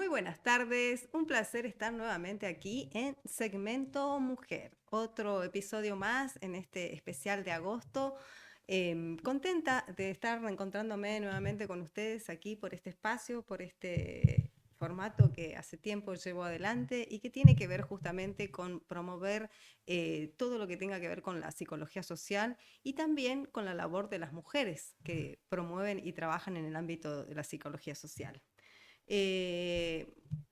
buenas tardes, un placer estar nuevamente aquí en Segmento Mujer, otro episodio más en este especial de agosto. Contenta de estar reencontrándome nuevamente con ustedes aquí por este espacio, por este formato que hace tiempo llevo adelante y que tiene que ver justamente con promover todo lo que tenga que ver con la psicología social y también con la labor de las mujeres que promueven y trabajan en el ámbito de la psicología social. Eh,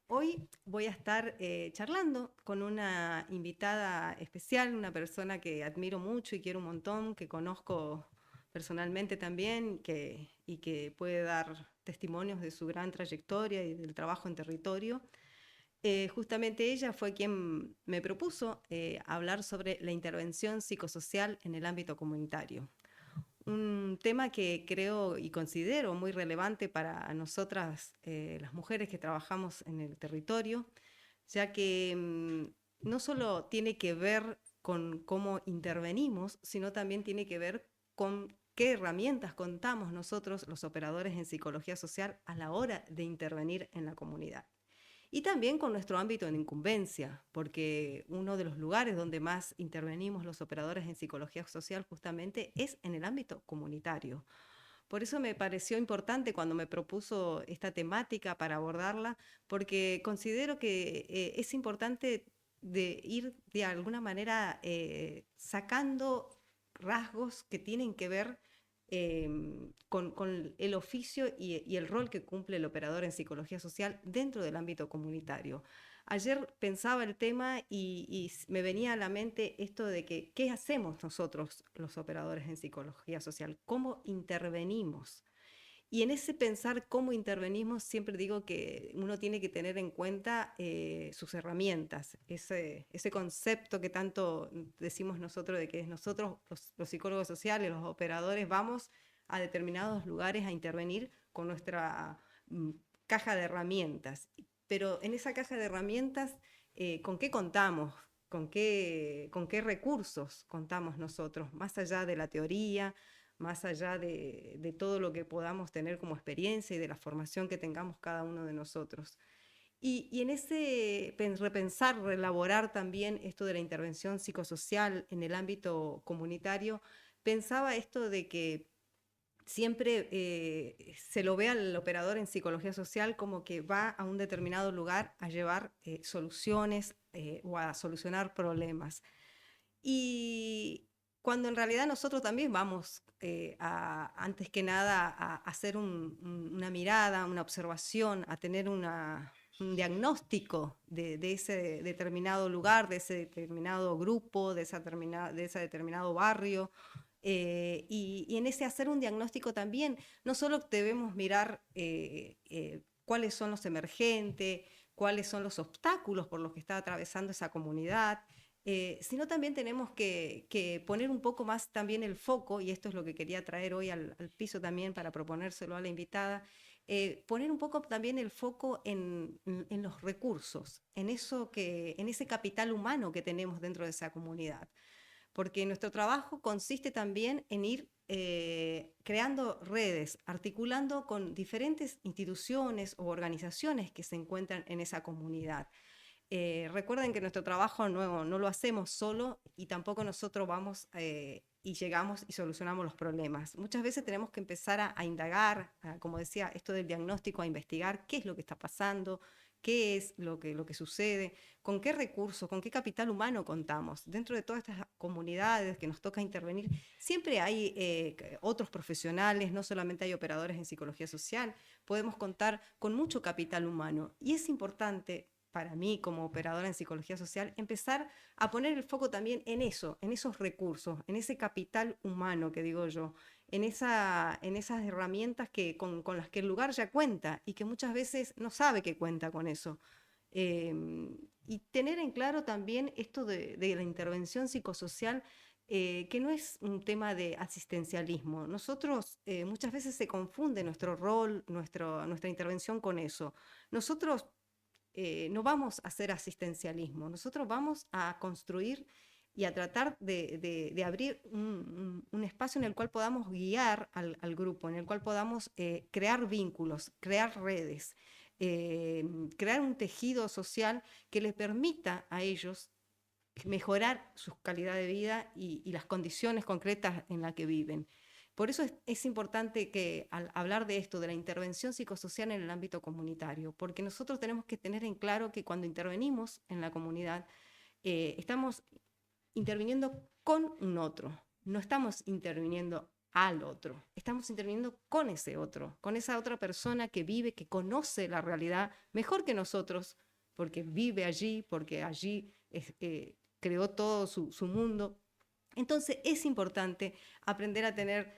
Hoy voy a estar charlando con una invitada especial, una persona que admiro mucho y quiero un montón, que conozco personalmente también y que puede dar testimonios de su gran trayectoria y del trabajo en territorio. Justamente ella fue quien me propuso hablar sobre la intervención psicosocial en el ámbito comunitario. Un tema que creo y considero muy relevante para nosotras, las mujeres que trabajamos en el territorio, ya que no solo tiene que ver con cómo intervenimos, sino también tiene que ver con qué herramientas contamos nosotros, los operadores en psicología social, a la hora de intervenir en la comunidad. Y también con nuestro ámbito de incumbencia, porque uno de los lugares donde más intervenimos los operadores en psicología social justamente es en el ámbito comunitario. Por eso me pareció importante cuando me propuso esta temática para abordarla, porque considero que es importante de ir de alguna manera sacando rasgos que tienen que ver con el oficio y el rol que cumple el operador en psicología social dentro del ámbito comunitario. Ayer pensaba el tema y me venía a la mente esto de que, ¿qué hacemos nosotros los operadores en psicología social? ¿Cómo intervenimos? Y en ese pensar cómo intervenimos, siempre digo que uno tiene que tener en cuenta sus herramientas, ese concepto que tanto decimos nosotros de que es nosotros, los psicólogos sociales, los operadores, vamos a determinados lugares a intervenir con nuestra mm, caja de herramientas. Pero en esa caja de herramientas, ¿con qué contamos? Con qué recursos contamos nosotros? Más allá de la teoría, más allá de todo lo que podamos tener como experiencia y de la formación que tengamos cada uno de nosotros. Y en ese repensar, reelaborar también esto de la intervención psicosocial en el ámbito comunitario, pensaba esto de que siempre se lo ve al operador en psicología social como que va a un determinado lugar a llevar soluciones o a solucionar problemas. Y cuando en realidad nosotros también vamos antes que nada a hacer una mirada, una observación, a tener un diagnóstico de ese determinado lugar, de ese determinado grupo, de ese determinado barrio. Y en ese hacer un diagnóstico también, no solo debemos mirar cuáles son los emergentes, cuáles son los obstáculos por los que está atravesando esa comunidad, sino también tenemos que poner un poco más también el foco, y esto es lo que quería traer hoy al piso también para proponérselo a la invitada, poner un poco también el foco en los recursos, en ese capital humano que tenemos dentro de esa comunidad. Porque nuestro trabajo consiste también en ir creando redes, articulando con diferentes instituciones o organizaciones que se encuentran en esa comunidad. Recuerden que nuestro trabajo no lo hacemos solo y tampoco nosotros vamos y llegamos y solucionamos los problemas. Muchas veces tenemos que empezar a indagar, como decía, esto del diagnóstico, a investigar qué es lo que está pasando, qué es lo que sucede, con qué recursos, con qué capital humano contamos. Dentro de todas estas comunidades que nos toca intervenir, siempre hay otros profesionales, no solamente hay operadores en psicología social, podemos contar con mucho capital humano y es importante para mí como operadora en psicología social, empezar a poner el foco también en eso, en esos recursos, en ese capital humano que digo yo, en esas herramientas con las que el lugar ya cuenta y que muchas veces no sabe que cuenta con eso. Eh, y tener en claro también esto de la intervención psicosocial, que no es un tema de asistencialismo. Nosotros muchas veces se confunde nuestro rol, nuestra intervención con eso. Nosotros no vamos a hacer asistencialismo, nosotros vamos a construir y a tratar de abrir un espacio en el cual podamos guiar al grupo, en el cual podamos crear vínculos, crear redes. crear un tejido social que les permita a ellos mejorar su calidad de vida y las condiciones concretas en las que viven. Por eso es importante que al hablar de esto, de la intervención psicosocial en el ámbito comunitario, porque nosotros tenemos que tener en claro que cuando intervenimos en la comunidad, estamos interviniendo con un otro, no estamos interviniendo al otro, estamos interviniendo con ese otro, con esa otra persona que vive, que conoce la realidad mejor que nosotros, porque vive allí, porque allí creó todo su mundo. Entonces es importante aprender a tener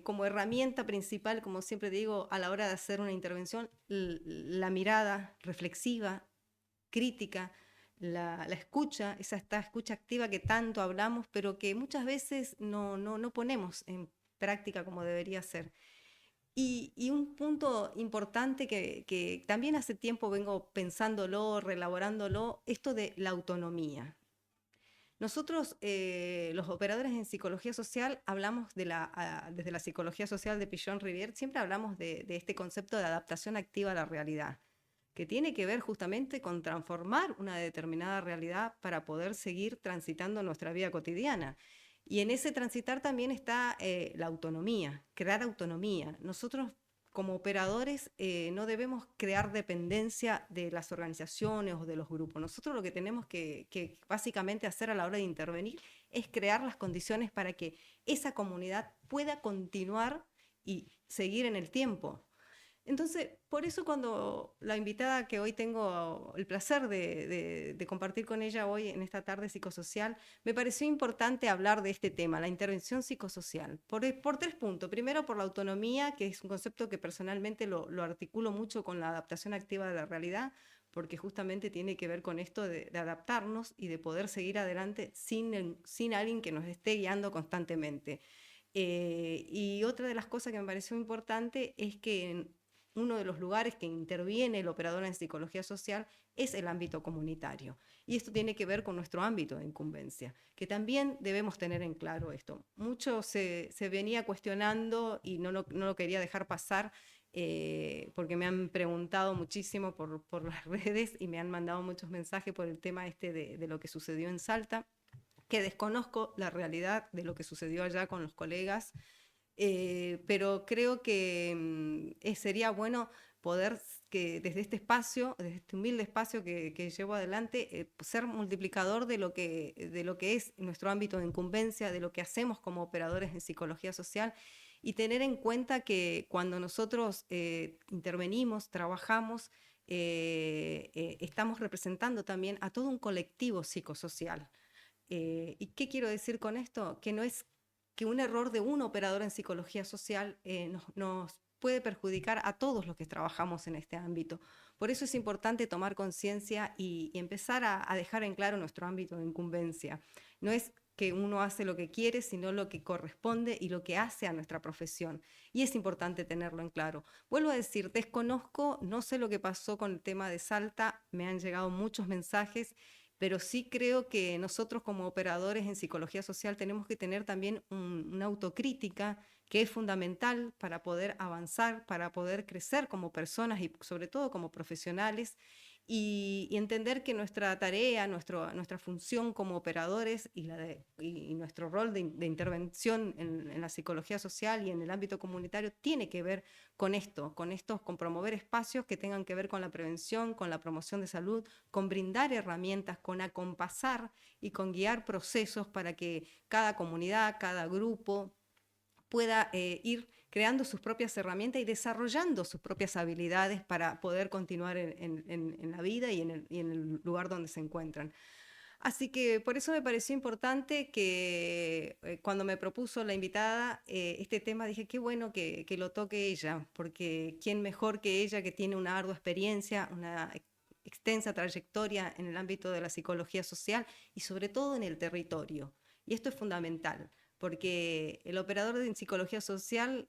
como herramienta principal, como siempre digo, a la hora de hacer una intervención, la mirada reflexiva, crítica, la escucha, esta escucha activa que tanto hablamos, pero que muchas veces no ponemos en práctica como debería ser. Y un punto importante que también hace tiempo vengo pensándolo, relaborándolo, esto de la autonomía. Nosotros, los operadores en psicología social, hablamos desde la psicología social de Pichon-Rivière, siempre hablamos de este concepto de adaptación activa a la realidad, que tiene que ver justamente con transformar una determinada realidad para poder seguir transitando nuestra vida cotidiana. Y en ese transitar también está la autonomía, crear autonomía. Nosotros como operadores no debemos crear dependencia de las organizaciones o de los grupos. Nosotros lo que tenemos que básicamente hacer a la hora de intervenir es crear las condiciones para que esa comunidad pueda continuar y seguir en el tiempo. Entonces, por eso cuando la invitada que hoy tengo el placer de compartir con ella hoy en esta tarde psicosocial, me pareció importante hablar de este tema, la intervención psicosocial, por tres puntos. Primero, por la autonomía, que es un concepto que personalmente lo articulo mucho con la adaptación activa de la realidad, porque justamente tiene que ver con esto de adaptarnos y de poder seguir adelante sin alguien que nos esté guiando constantemente. Y otra de las cosas que me pareció importante es que uno de los lugares que interviene el operador en psicología social es el ámbito comunitario. Y esto tiene que ver con nuestro ámbito de incumbencia, que también debemos tener en claro esto. Mucho se venía cuestionando y no lo quería dejar pasar porque me han preguntado muchísimo por las redes y me han mandado muchos mensajes por el tema este de lo que sucedió en Salta, que desconozco la realidad de lo que sucedió allá con los colegas, pero creo que sería bueno poder que desde este espacio, desde este humilde espacio que llevo adelante, ser multiplicador de lo que es nuestro ámbito de incumbencia, de lo que hacemos como operadores en psicología social y tener en cuenta que cuando nosotros intervenimos, trabajamos, estamos representando también a todo un colectivo psicosocial. ¿Y qué quiero decir con esto? Que no es que un error de un operador en psicología social nos puede perjudicar a todos los que trabajamos en este ámbito. Por eso es importante tomar conciencia y empezar a dejar en claro nuestro ámbito de incumbencia. No es que uno hace lo que quiere, sino lo que corresponde y lo que hace a nuestra profesión. Y es importante tenerlo en claro. Vuelvo a decir, desconozco, no sé lo que pasó con el tema de Salta, me han llegado muchos mensajes, pero sí creo que nosotros como operadores en psicología social tenemos que tener también una autocrítica que es fundamental para poder avanzar, para poder crecer como personas y sobre todo como profesionales y entender que nuestra tarea, nuestra función como operadores y nuestro rol de intervención en la psicología social y en el ámbito comunitario tiene que ver con esto, con promover espacios que tengan que ver con la prevención, con la promoción de salud, con brindar herramientas, con acompasar y con guiar procesos para que cada comunidad, cada grupo pueda ir creando sus propias herramientas y desarrollando sus propias habilidades para poder continuar en la vida y en el lugar donde se encuentran. Así que por eso me pareció importante que cuando me propuso la invitada este tema, dije qué bueno que lo toque ella, porque quién mejor que ella que tiene una ardua experiencia, una extensa trayectoria en el ámbito de la psicología social y sobre todo en el territorio. Y esto es fundamental, porque el operador de psicología social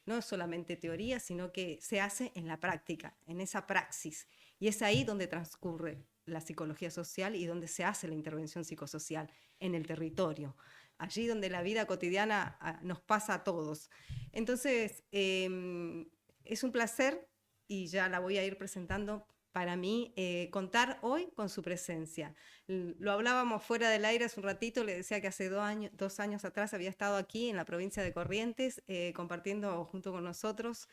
no es solamente teoría, sino que se hace en la práctica, en esa praxis. Y es ahí donde transcurre la psicología social y donde se hace la intervención psicosocial, en el territorio, allí donde la vida cotidiana nos pasa a todos. Entonces, es un placer y ya la voy a ir presentando. Para mí, contar hoy con su presencia. Lo hablábamos fuera del aire hace un ratito, le decía que hace 2 años atrás había estado aquí en la provincia de Corrientes, compartiendo junto con nosotros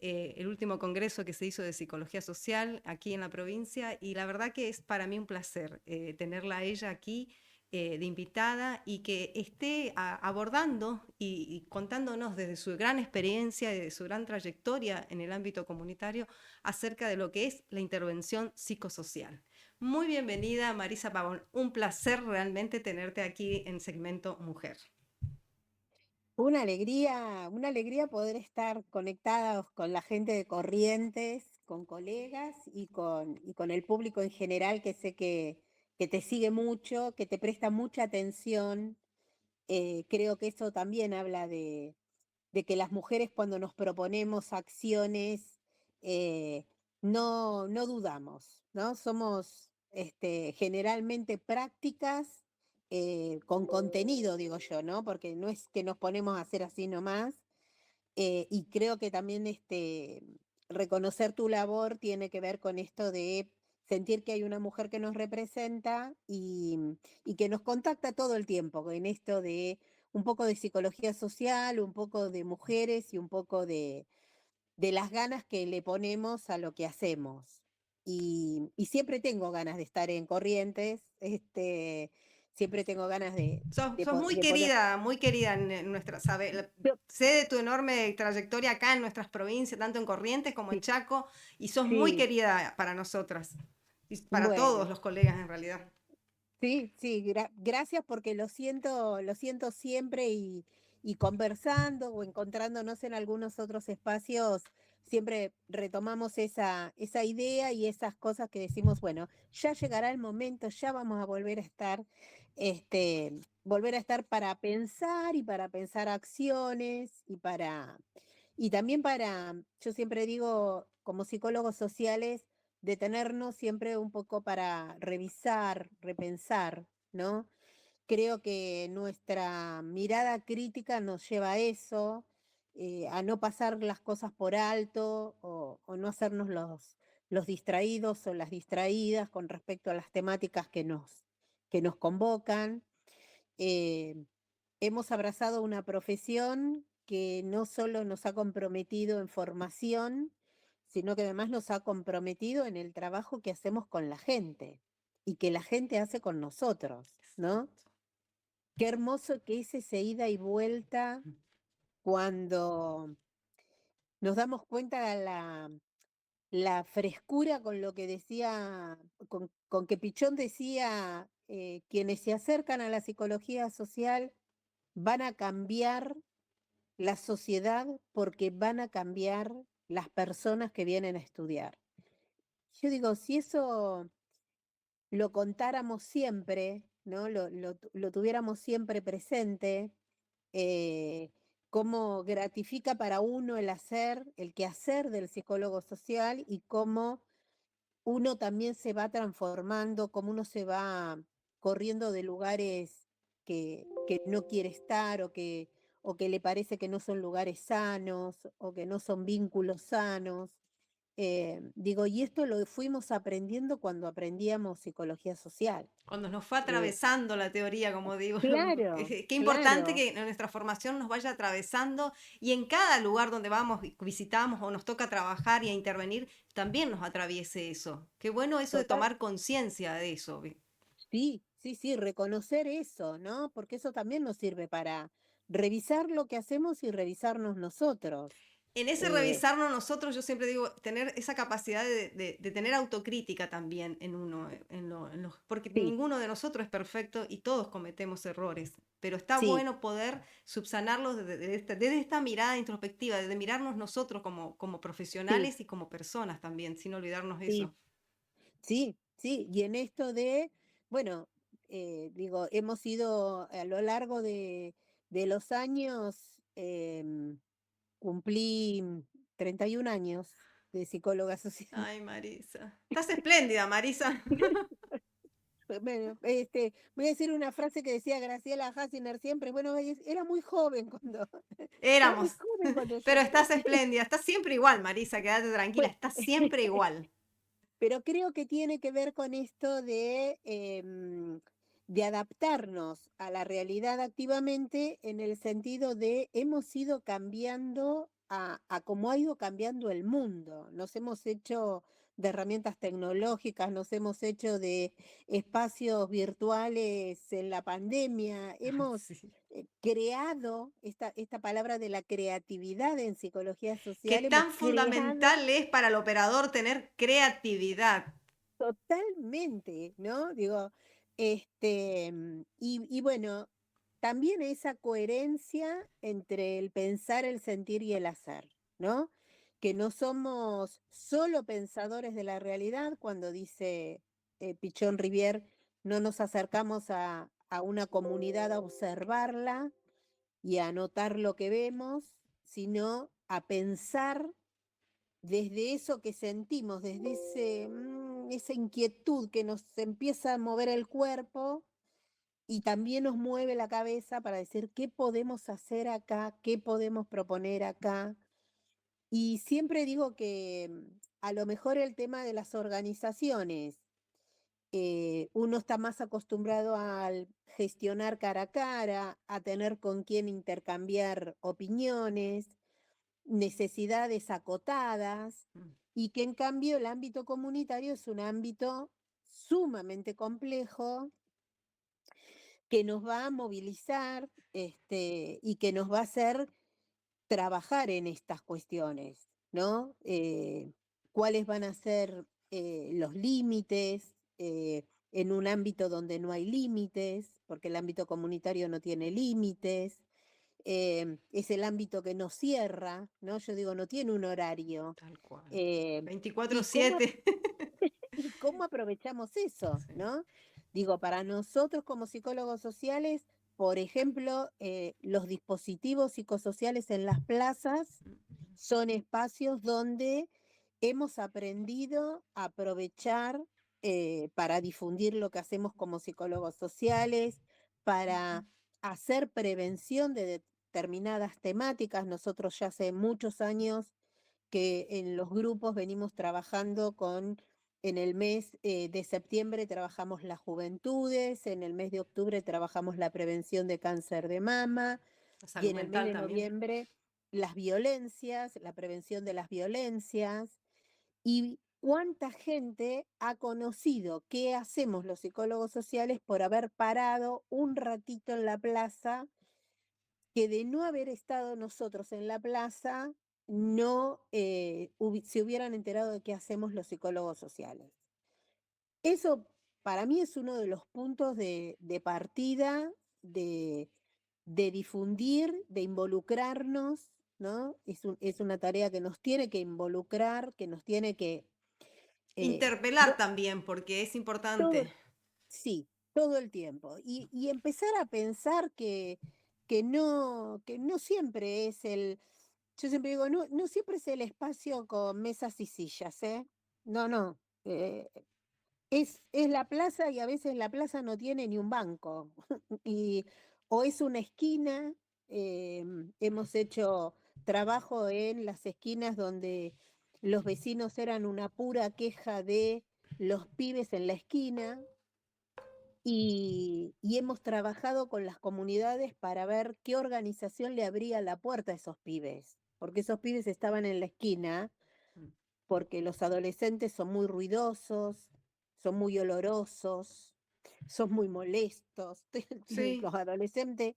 el último congreso que se hizo de psicología social aquí en la provincia, y la verdad que es para mí un placer tenerla a ella aquí de invitada y que esté abordando y contándonos desde su gran experiencia y de su gran trayectoria en el ámbito comunitario acerca de lo que es la intervención psicosocial. Muy bienvenida, Marisa Pavón. Un placer realmente tenerte aquí en Segmento Mujer. Una alegría poder estar conectados con la gente de Corrientes, con colegas y con el público en general que sé que te sigue mucho, que te presta mucha atención. Creo que eso también habla de que las mujeres cuando nos proponemos acciones eh, no dudamos, ¿no? Somos generalmente prácticas con contenido, digo yo, ¿no? Porque no es que nos ponemos a hacer así nomás. Y creo que también reconocer tu labor tiene que ver con esto de sentir que hay una mujer que nos representa y que nos contacta todo el tiempo en esto de un poco de psicología social, un poco de mujeres y un poco de las ganas que le ponemos a lo que hacemos. Y siempre tengo ganas de estar en Corrientes, siempre tengo ganas Sos muy querida en nuestra, Yo- sé de tu enorme trayectoria acá en nuestras provincias, tanto en Corrientes como en Sí, Chaco, y sos muy sí, querida para nosotras y para todos bueno. los colegas en realidad. Sí, sí, gracias porque lo siento siempre y conversando o encontrándonos en algunos otros espacios, siempre retomamos esa idea y esas cosas que decimos, bueno, ya llegará el momento, ya vamos a volver a estar para pensar acciones y también yo siempre digo, como psicólogos sociales, detenernos siempre un poco para revisar, repensar, ¿no? Creo que nuestra mirada crítica nos lleva a eso, a no pasar las cosas por alto o no hacernos los distraídos o las distraídas con respecto a las temáticas que nos convocan. Eh, Hemos abrazado una profesión que no solo nos ha comprometido en formación, sino que además nos ha comprometido en el trabajo que hacemos con la gente y que la gente hace con nosotros, ¿no? Exacto. Qué hermoso que es ese ida y vuelta cuando nos damos cuenta de la frescura con lo que decía, con que Pichón decía, quienes se acercan a la psicología social van a cambiar la sociedad porque van a cambiar las personas que vienen a estudiar. Yo digo, si eso lo contáramos siempre, ¿no? Lo tuviéramos siempre presente, eh, cómo gratifica para uno el quehacer del psicólogo social y cómo uno también se va transformando, cómo uno se va corriendo de lugares que no quiere estar o que le parece que no son lugares sanos o que no son vínculos sanos. Digo, y esto lo fuimos aprendiendo cuando aprendíamos psicología social. Cuando nos fue Eh, atravesando la teoría, como digo, claro, qué importante claro, que nuestra formación nos vaya atravesando y en cada lugar donde vamos, visitamos o nos toca trabajar y a intervenir, también nos atraviese eso. Qué bueno eso de total. tomar conciencia de eso. Sí, sí, sí, reconocer eso, ¿no? Porque eso también nos sirve para revisar lo que hacemos y revisarnos nosotros. En ese Eh, revisarnos nosotros, yo siempre digo, tener esa capacidad de tener autocrítica también en uno, porque sí, ninguno de nosotros es perfecto y todos cometemos errores, pero está sí, bueno poder subsanarlos desde esta mirada introspectiva, desde mirarnos nosotros como sí, profesionales y como personas también, sin olvidarnos sí, eso. sí, sí. Y en esto bueno, digo, hemos ido a lo largo de los años, cumplí 31 años de psicóloga social. Ay, Marisa. Estás espléndida, Marisa. Bueno, voy a decir una frase que decía Graciela Hassiner siempre. Bueno, era muy joven cuando, era muy Éramos. vengo Pero leyendo. estás espléndida, estás siempre igual, Marisa, quédate tranquila, Pues, estás siempre igual. pero creo que tiene que ver con esto de adaptarnos a la realidad activamente en el sentido de hemos ido cambiando a cómo ha ido cambiando el mundo. Nos hemos hecho de herramientas tecnológicas, nos hemos hecho de espacios virtuales en la pandemia, Ay, hemos sí. creado esta palabra de la creatividad en psicología Qué social, hemos tan creado fundamental es para el operador tener creatividad. totalmente, ¿no? Digo, y bueno, también esa coherencia entre el pensar, el sentir y el hacer, ¿no? Que no somos solo pensadores de la realidad, cuando dice Pichón Rivière, no nos acercamos a una comunidad a observarla y a notar lo que vemos, sino a pensar desde eso que sentimos, desde esa inquietud que nos empieza a mover el cuerpo y también nos mueve la cabeza para decir qué podemos hacer acá, qué podemos proponer acá. Y siempre digo que a lo mejor el tema de las organizaciones, uno está más acostumbrado a gestionar cara a cara, a tener con quién intercambiar opiniones, necesidades acotadas, Mm. y que en cambio el ámbito comunitario es un ámbito sumamente complejo que nos va a movilizar y que nos va a hacer trabajar en estas cuestiones, ¿no? ¿Cuáles van a ser los límites en un ámbito donde no hay límites? Porque el ámbito comunitario no tiene límites. Es el ámbito que no cierra, ¿no? Yo digo, no tiene un horario. Tal cual. Eh, ¿y cómo, 24/7. y cómo aprovechamos eso, Sí. ¿no? Digo, para nosotros como psicólogos sociales, por ejemplo, los dispositivos psicosociales en las plazas Mm. son espacios donde hemos aprendido a aprovechar para difundir lo que hacemos como psicólogos sociales, para hacer prevención de determinadas temáticas. Nosotros ya hace muchos años que en los grupos venimos trabajando en el mes de septiembre trabajamos las juventudes, en el mes de octubre trabajamos la prevención de cáncer de mama La y salud en el mes mental de también. noviembre las violencias, la prevención de las violencias. Y cuánta gente ha conocido qué hacemos los psicólogos sociales por haber parado un ratito en la plaza, que de no haber estado nosotros en la plaza, no se hubieran enterado de qué hacemos los psicólogos sociales. Eso para mí es uno de los puntos de partida, de, de difundir, de involucrarnos, ¿no? Es una tarea que nos tiene que involucrar, que nos tiene que... Interpelar no, también, porque es todo, importante. sí, todo el tiempo. Y empezar a pensar que no siempre es yo siempre digo, no, no siempre es el espacio con mesas y sillas, ¿eh? No, no. Es la plaza y a veces la plaza no tiene ni un banco. O es una esquina. Hemos hecho trabajo en las esquinas donde los vecinos eran una pura queja de los pibes en la esquina, y hemos trabajado con las comunidades para ver qué organización le abría la puerta a esos pibes, porque esos pibes estaban en la esquina, Mm. porque los adolescentes son muy ruidosos, son muy olorosos, son muy molestos. Sí. Los adolescentes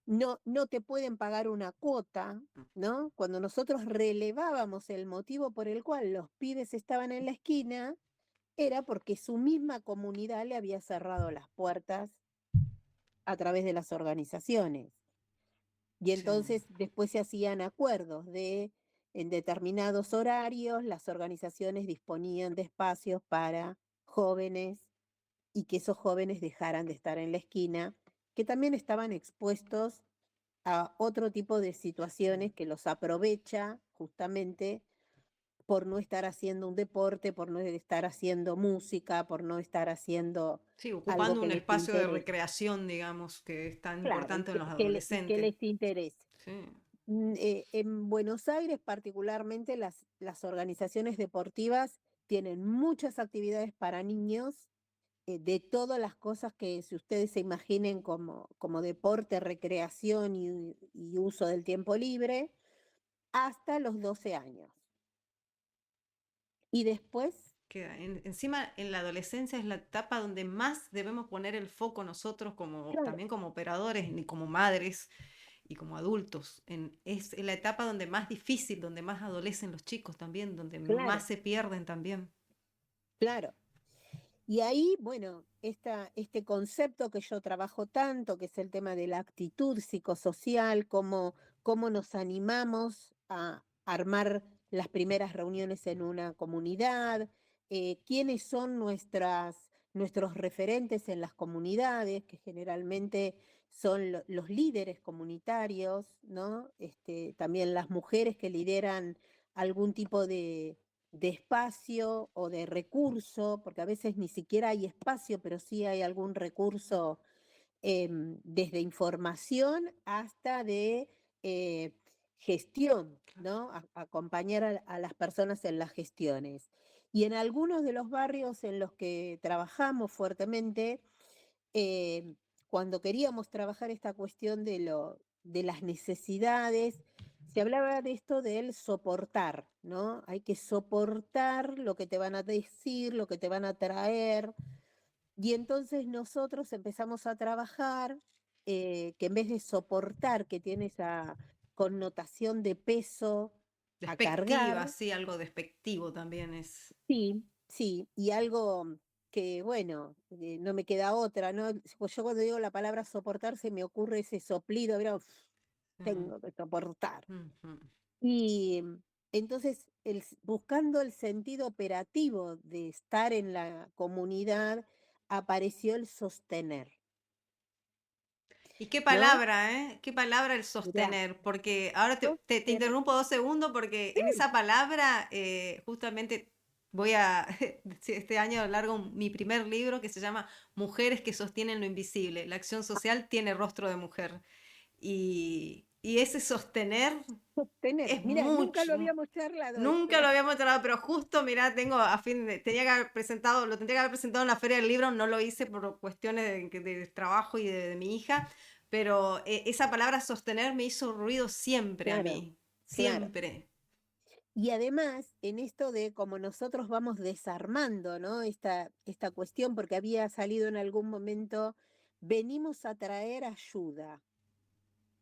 no te pueden pagar una cuota, ¿no? Cuando nosotros relevábamos el motivo por el cual los pibes estaban en la esquina, era porque su misma comunidad le había cerrado las puertas a través de las organizaciones. Y Sí. entonces después se hacían acuerdos de en determinados horarios las organizaciones disponían de espacios para jóvenes y que esos jóvenes dejaran de estar en la esquina, que también estaban expuestos a otro tipo de situaciones que los aprovecha justamente por no estar haciendo un deporte, por no estar haciendo música, por no estar haciendo Sí, algo ocupando que un les espacio de interese. recreación, digamos, que es tan Claro, importante en los y que adolescentes. les interese. Sí. En Buenos Aires, particularmente, las organizaciones deportivas tienen muchas actividades para niños, de todas las cosas que si ustedes se imaginen como deporte, recreación y uso del tiempo libre, hasta los 12 años. Y después, Que encima en la adolescencia es la etapa donde más debemos poner el foco nosotros como claro, también como operadores y como madres y como adultos. Es la etapa donde más difícil, donde más adolecen los chicos también, donde más claro, se pierden también. claro. Y ahí, bueno, este concepto que yo trabajo tanto, que es el tema de la actitud psicosocial, cómo nos animamos a armar las primeras reuniones en una comunidad, quiénes son nuestros referentes en las comunidades, que generalmente son los líderes comunitarios, ¿no? También las mujeres que lideran algún tipo de espacio o de recurso, porque a veces ni siquiera hay espacio, pero sí hay algún recurso, desde información hasta de eh, gestión, ¿no? Acompañar a las personas en las gestiones. Y en algunos de los barrios en los que trabajamos fuertemente, eh, cuando queríamos trabajar esta cuestión de las necesidades, se hablaba de esto del soportar, ¿no? Hay que soportar lo que te van a decir, lo que te van a traer. Y entonces nosotros empezamos a trabajar, que en vez de soportar, que tiene esa connotación de peso a Despectiva, cargar, sí, algo despectivo también es. sí, sí, y algo que, bueno, no me queda otra, ¿no? Pues yo cuando digo la palabra soportar se me ocurre ese soplido, mira, uf, Mm, tengo que soportar. ujú. Y entonces, buscando el sentido operativo de estar en la comunidad, apareció el sostener, Y qué ¿no? palabra, ¿eh? Qué palabra el Mirá, sostener, porque ahora te sostener, interrumpo 2 segundos porque en esa palabra justamente voy a, sí, este año largo mi primer libro que se llama Mujeres que sostienen lo invisible. La acción social tiene rostro de mujer. Y ese sostener sostener. es Mira, nunca lo mucho. habíamos charlado Nunca lo esto. habíamos tratado, pero justo, mirá, tenía que haber presentado, lo tendría que haber presentado en la Feria del Libro, no lo hice por cuestiones de trabajo y de mi hija, pero esa palabra sostener me hizo ruido siempre a Claro, mí, claro. siempre. Y además, en esto de cómo nosotros vamos desarmando, ¿no? Esta cuestión, porque había salido en algún momento, venimos a traer ayuda.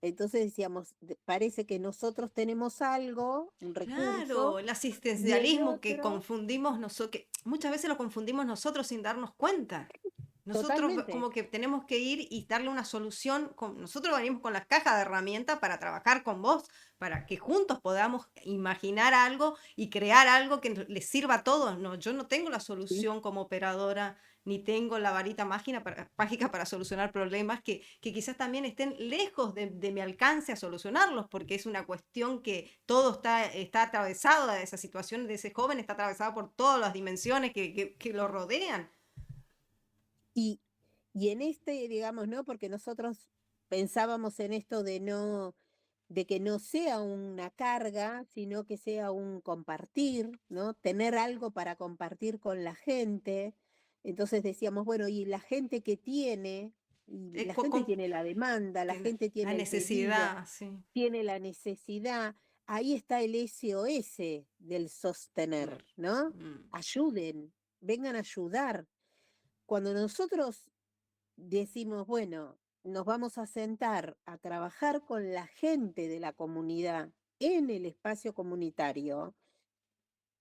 Entonces decíamos, parece que nosotros tenemos algo, un recurso, Claro, el y el asistencialismo que otro, confundimos nosotros, que muchas veces lo confundimos nosotros sin darnos cuenta. Nosotros totalmente, como que tenemos que ir y darle una solución. Nosotros venimos con la caja de herramientas para trabajar con vos, para que juntos podamos imaginar algo y crear algo que les sirva a todos. No, yo no tengo la ¿sí? solución como operadora, ni tengo la varita mágica para solucionar problemas que quizás también estén lejos de mi alcance a solucionarlos, porque es una cuestión que todo está atravesado de esa situación de ese joven, está atravesado por todas las dimensiones que lo rodean. Y, y en digamos, ¿no? Porque nosotros pensábamos en esto de que no sea una carga, sino que sea un compartir, ¿no? Tener algo para compartir con la gente. Entonces decíamos, bueno, y la gente que tiene, y Eh, la co- gente con- tiene la demanda, la gente La tiene el pedido, necesidad, sí. tiene la necesidad, ahí está el SOS del sostener, ¿no? Mm. Ayuden, vengan a ayudar. Cuando nosotros decimos, bueno, nos vamos a sentar a trabajar con la gente de la comunidad en el espacio comunitario,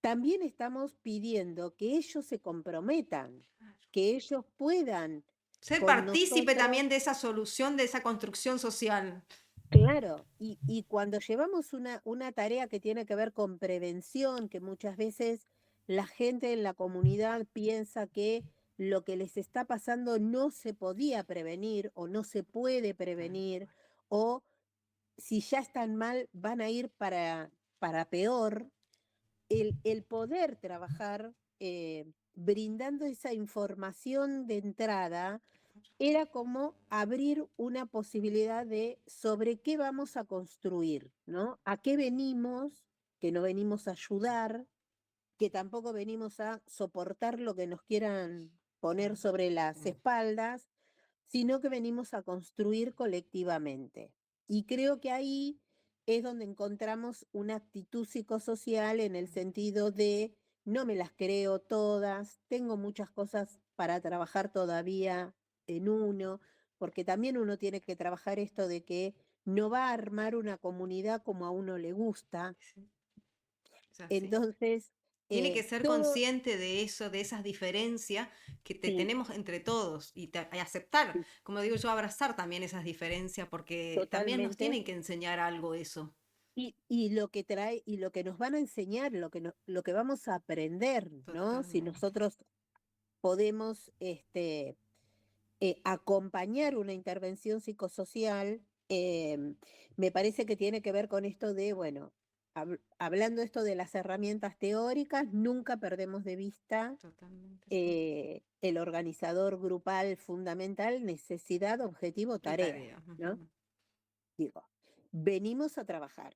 también estamos pidiendo que ellos se comprometan, que ellos puedan Ser con partícipe nosotros, también de esa solución, de esa construcción social. claro, y cuando llevamos una tarea que tiene que ver con prevención, que muchas veces la gente en la comunidad piensa que lo que les está pasando no se podía prevenir o no se puede Tal prevenir, cual. o si ya están mal van a ir para peor, el poder trabajar, brindando esa información de entrada era como abrir una posibilidad de sobre qué vamos a construir, ¿no? ¿A qué venimos? Que no venimos a ayudar, que tampoco venimos a soportar lo que nos quieran poner sobre las espaldas, sino que venimos a construir colectivamente. Y creo que ahí es donde encontramos una actitud psicosocial en el sentido de no me las creo todas, tengo muchas cosas para trabajar todavía en uno, porque también uno tiene que trabajar esto de que no va a armar una comunidad como a uno le gusta. Sí, es así. Entonces, Tiene que ser todo, consciente de eso, de esas diferencias que sí, tenemos entre todos y aceptar, sí, como digo yo, abrazar también esas diferencias porque también nos totalmente. tienen que enseñar algo eso. Y lo que trae, y lo que nos van a enseñar, lo que vamos a aprender, ¿no? Si Totalmente. nosotros podemos acompañar una intervención psicosocial, me parece que tiene que ver con esto de, bueno, hablando esto de las herramientas teóricas, nunca perdemos de vista Totalmente, sí. el organizador grupal fundamental, necesidad, objetivo, Y tarea, tarea. ¿no? Ujú. Digo, venimos a trabajar,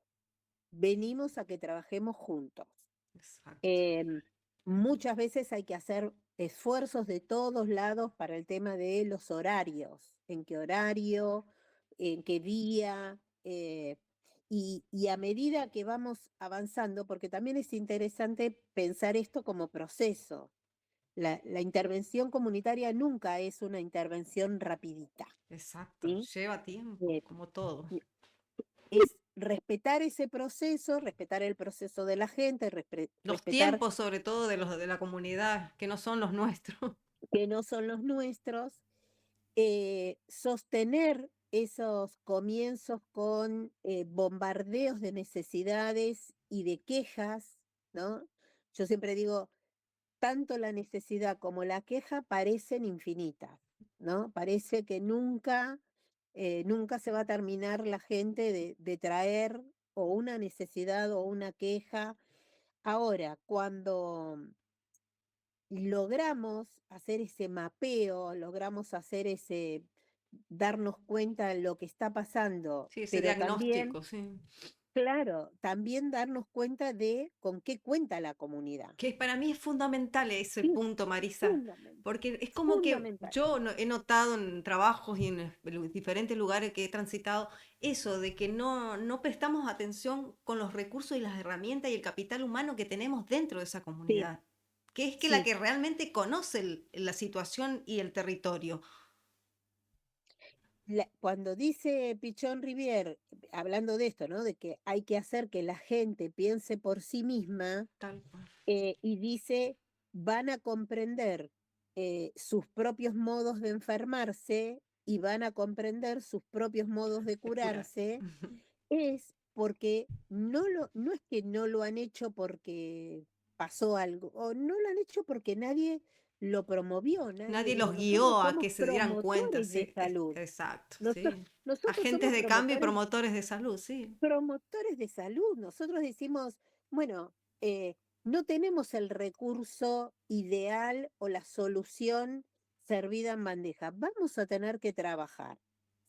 venimos a que trabajemos juntos. Exacto. Em, Muchas veces hay que hacer esfuerzos de todos lados para el tema de los horarios, en qué horario, en qué día, y a medida que vamos avanzando, porque también es interesante pensar esto como proceso. La intervención comunitaria nunca es una intervención rapidita, Exacto. ¿sí? Lleva tiempo, Eh, como todo. es respetar ese proceso, respetar el proceso de la gente, Los respetar tiempos, sobre todo, de los de la comunidad, que no son los nuestros. que no son los nuestros, sostener esos comienzos con bombardeos de necesidades y de quejas, ¿no? Yo siempre digo, tanto la necesidad como la queja parecen infinitas, ¿no? Parece que nunca se va a terminar la gente de traer o una necesidad o una queja. Ahora, cuando logramos hacer ese mapeo, logramos hacer darnos cuenta de lo que está pasando, Sí, ese pero también, diagnóstico, sí. claro, también darnos cuenta de con qué cuenta la comunidad. Que para mí es fundamental ese Sí, punto, Marisa, fundamental, porque es como que fundamental. yo he notado en trabajos y en los diferentes lugares que he transitado eso de que no prestamos atención con los recursos y las herramientas y el capital humano que tenemos dentro de esa Sí, comunidad, que es que la sí. que realmente conoce la situación y el territorio. Cuando dice Pichón Rivière, hablando de esto, ¿no? De que hay que hacer que la gente piense por sí misma, Tal cual. y dice, van a comprender sus propios modos de enfermarse y van a comprender sus propios modos de De curar. curarse, es porque no es que no lo han hecho porque pasó algo, o no lo han hecho porque nadie lo promovió, Nadie nadie, los nosotros guió a somos que se dieran cuenta, promotores de sí, salud, exacto, nosotros, sí. nosotros Agentes somos de cambio y promotores de salud, sí. promotores de salud. Nosotros decimos, bueno, no tenemos el recurso ideal o la solución servida en bandeja. Vamos a tener que trabajar.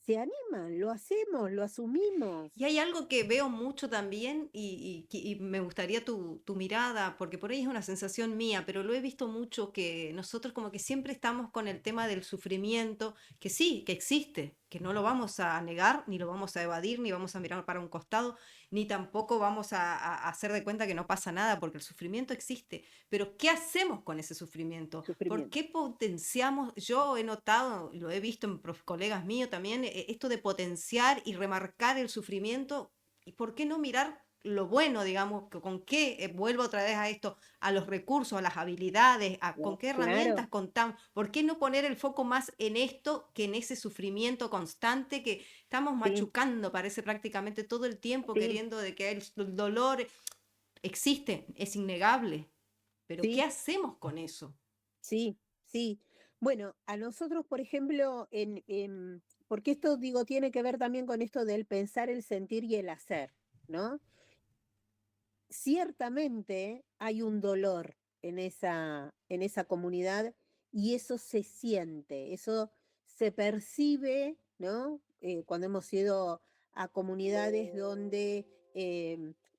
¿Se animan? Lo hacemos, lo asumimos. Y hay algo que veo mucho también y me gustaría tu mirada, porque por ahí es una sensación mía, pero lo he visto mucho que nosotros como que siempre estamos con el tema del sufrimiento, que sí, que existe, que no lo vamos a negar, ni lo vamos a evadir, ni vamos a mirar para un costado, ni tampoco vamos a hacer de cuenta que no pasa nada, porque el sufrimiento existe. Pero ¿qué hacemos con ese sufrimiento? ¿Por Sufrimiento. qué potenciamos? Yo he notado, lo he visto en colegas míos también, esto de potenciar y remarcar el sufrimiento. ¿Y por qué no mirar lo bueno, digamos, con qué, vuelvo otra vez a esto, a los recursos, a las habilidades, con qué Claro, herramientas contamos? ¿Por qué no poner el foco más en esto que en ese sufrimiento constante que estamos sí, machucando, parece prácticamente todo el tiempo sí, queriendo de que el dolor existe, es innegable? Pero ¿qué sí, hacemos con eso? sí, sí. Bueno, a nosotros, por ejemplo, porque esto, digo, tiene que ver también con esto del pensar, el sentir y el hacer, ¿no? Ciertamente hay un dolor en esa comunidad y eso se siente, eso se percibe, ¿no? Cuando hemos ido a comunidades donde